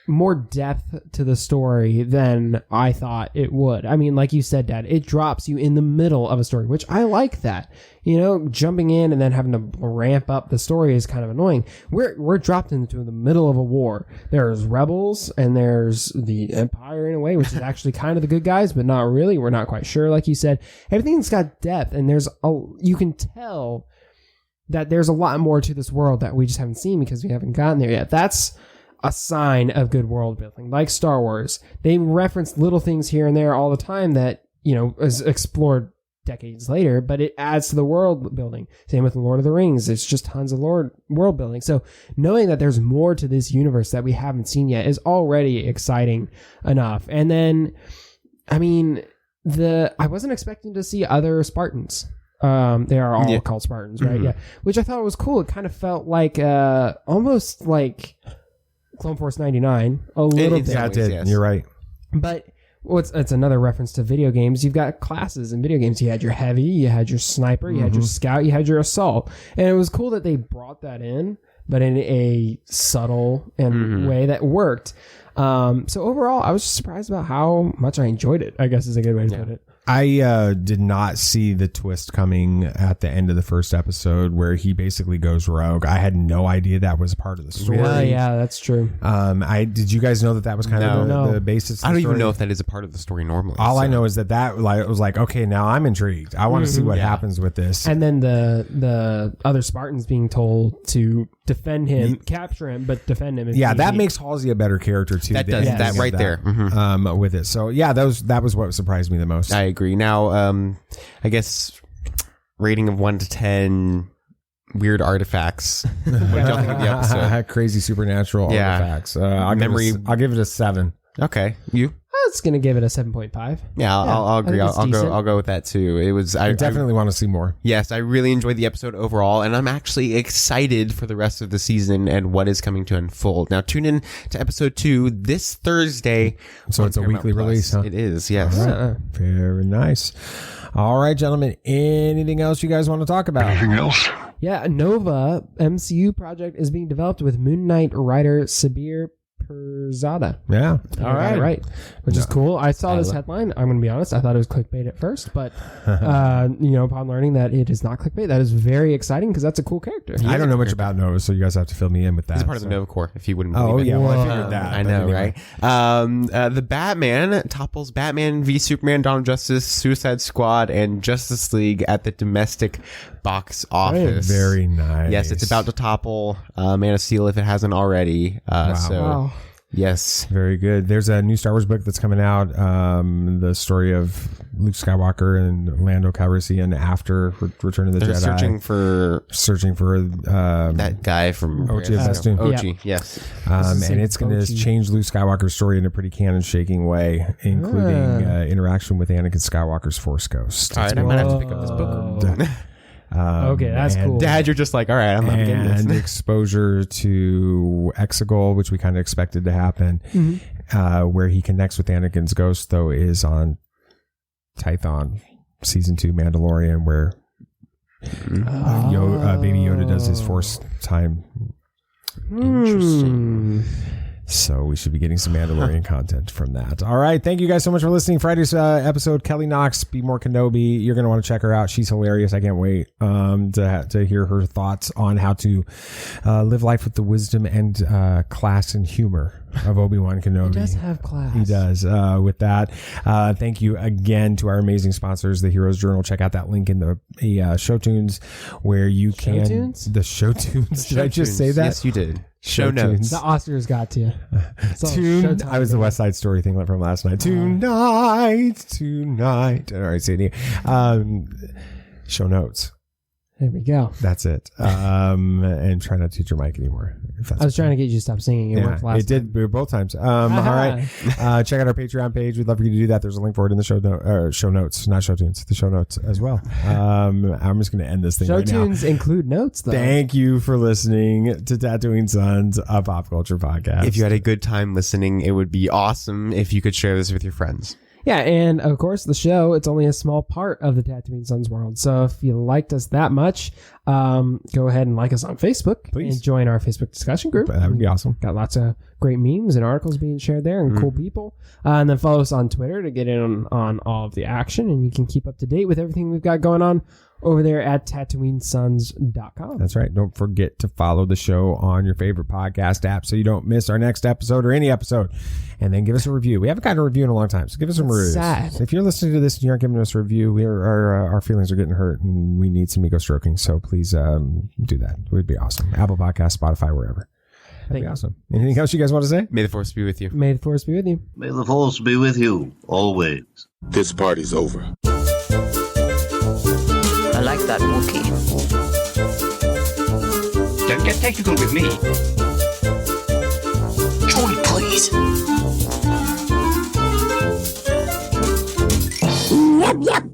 more depth to the story than I thought it would. I mean, like you said, Dad, it drops you in the middle of a story, which I like that. You know, jumping in and then having to ramp up the story is kind of annoying. We're dropped into the middle of a war. There's rebels and there's the Empire in a way, which is actually kind of the good guys, but not really. We're not quite sure. Like you said, everything's got depth, and you can tell that there's a lot more to this world that we just haven't seen because we haven't gotten there yet. That's a sign of good world building. Like Star Wars, they reference little things here and there all the time that, you know, is explored decades later, but it adds to the world building. Same with Lord of the Rings. There's just tons of world building. So knowing that there's more to this universe that we haven't seen yet is already exciting enough. And then, I mean, I wasn't expecting to see other Spartans. They are all called Spartans, right? Yeah. Which I thought was cool. It kind of felt like, almost like Clone Force 99 a little bit. Yeah, it did. Yes. You're right. But it's another reference to video games. You've got classes in video games. You had your heavy, you had your sniper, you had your scout, you had your assault. And it was cool that they brought that in, but in a subtle and way that worked. So overall, I was just surprised about how much I enjoyed it, I guess is a good way to put it. I did not see the twist coming at the end of the first episode where he basically goes rogue. I had no idea that was part of the story. Yeah, that's true. Did you guys know that was kind of the basis of the I don't story? even know if that is a part of the story normally. All I know is that was like, okay, now I'm intrigued. I want to see what happens with this. And then the other Spartans being told to defend him, capture him, but defend him. That makes Halsey a better character too. That does that right there. With it. So yeah, that was what surprised me the most. I agree. Now, I guess rating of 1 to 10 weird artifacts. What did y'all think of the episode? Crazy supernatural artifacts. I'll give it a 7. Okay, you? I was gonna give it a 7.5. Yeah, I'll agree. I'll go with that too. It was. I definitely want to see more. Yes, I really enjoyed the episode overall, and I'm actually excited for the rest of the season and what is coming to unfold. Now, tune in to episode 2 this Thursday. So it's a weekly release, huh? It is. Yes. Right. Very nice. All right, gentlemen. Anything else you guys want to talk about? Anything else? Yeah, a Nova MCU project is being developed with MoonKnight writer Sabir Pirzada. Yeah. All right. Which is cool. I saw this headline. I'm going to be honest. I thought it was clickbait at first, but upon learning that it is not clickbait, that is very exciting because that's a cool character. I don't know much about Nova, so you guys have to fill me in with that. He's part of the Nova Corps, if you wouldn't believe it. Yeah. Well, I figured that. I know, anyway. Right? The Batman topples Batman v Superman, Dawn of Justice, Suicide Squad, and Justice League at the domestic box office. Very nice. Yes, it's about to topple Man of Steel if it hasn't already. Wow. Yes. Very good. There's a new Star Wars book that's coming out. The story of Luke Skywalker and Lando Calrissian after Return of the Jedi. Searching for that guy from OG, yes. And it's going to change Luke Skywalker's story in a pretty canon-shaking way, including interaction with Anakin Skywalker's Force Ghost. All right, I might have to pick up this book. Okay, that's cool. Dad, you're just like, all right, I'm getting this. And exposure to Exegol, which we kind of expected to happen, where he connects with Anakin's ghost, though, is on Tython, season 2 Mandalorian, where Baby Yoda does his Force time. Interesting. So we should be getting some Mandalorian content from that. All right. Thank you guys so much for listening. Friday's episode, Kelly Knox, Be More Kenobi. You're going to want to check her out. She's hilarious. I can't wait to hear her thoughts on how to live life with the wisdom and class and humor of Obi-Wan Kenobi. He does have class. He does. With that, thank you again to our amazing sponsors, the Heroes Journal. Check out that link in the show tunes where you can... Tunes? The show tunes. Did I just say that? Yes, you did. Show notes. The Oscars got to you. I was the West Side Story thing from last night. Tonight. All right, Sadie. Show notes. There we go. That's it. And try not to use your mic anymore. I was trying to get you to stop singing. It worked last did both times. All right. Check out our Patreon page. We'd love for you to do that. There's a link for it in the show notes, not show tunes, the show notes as well. I'm just going to end this thing show right now. Show tunes include notes, though. Thank you for listening to Tatooine Sons, a pop culture podcast. If you had a good time listening, it would be awesome if you could share this with your friends. Yeah, and of course, the show, it's only a small part of the Tatooine Sons world. So if you liked us that much, go ahead and like us on Facebook. Please. And join our Facebook discussion group. That would be awesome. Got lots of great memes and articles being shared there and cool people. And then follow us on Twitter to get in on all of the action. And you can keep up to date with everything we've got going on over there at TatooineSons.com. That's right. Don't forget to follow the show on your favorite podcast app so you don't miss our next episode or any episode. And then give us a review. We haven't gotten a review in a long time, so give us some reviews. Sad. If you're listening to this and you aren't giving us a review, our feelings are getting hurt and we need some ego stroking. So please do that. It would be awesome. Apple Podcasts, Spotify, wherever. That'd be awesome. Anything else you guys want to say? May the Force be with you. May the Force be with you. May the Force be with you, always. This party's over. I like that Wookiee. Don't get technical with me. Join, please. Yep, yep.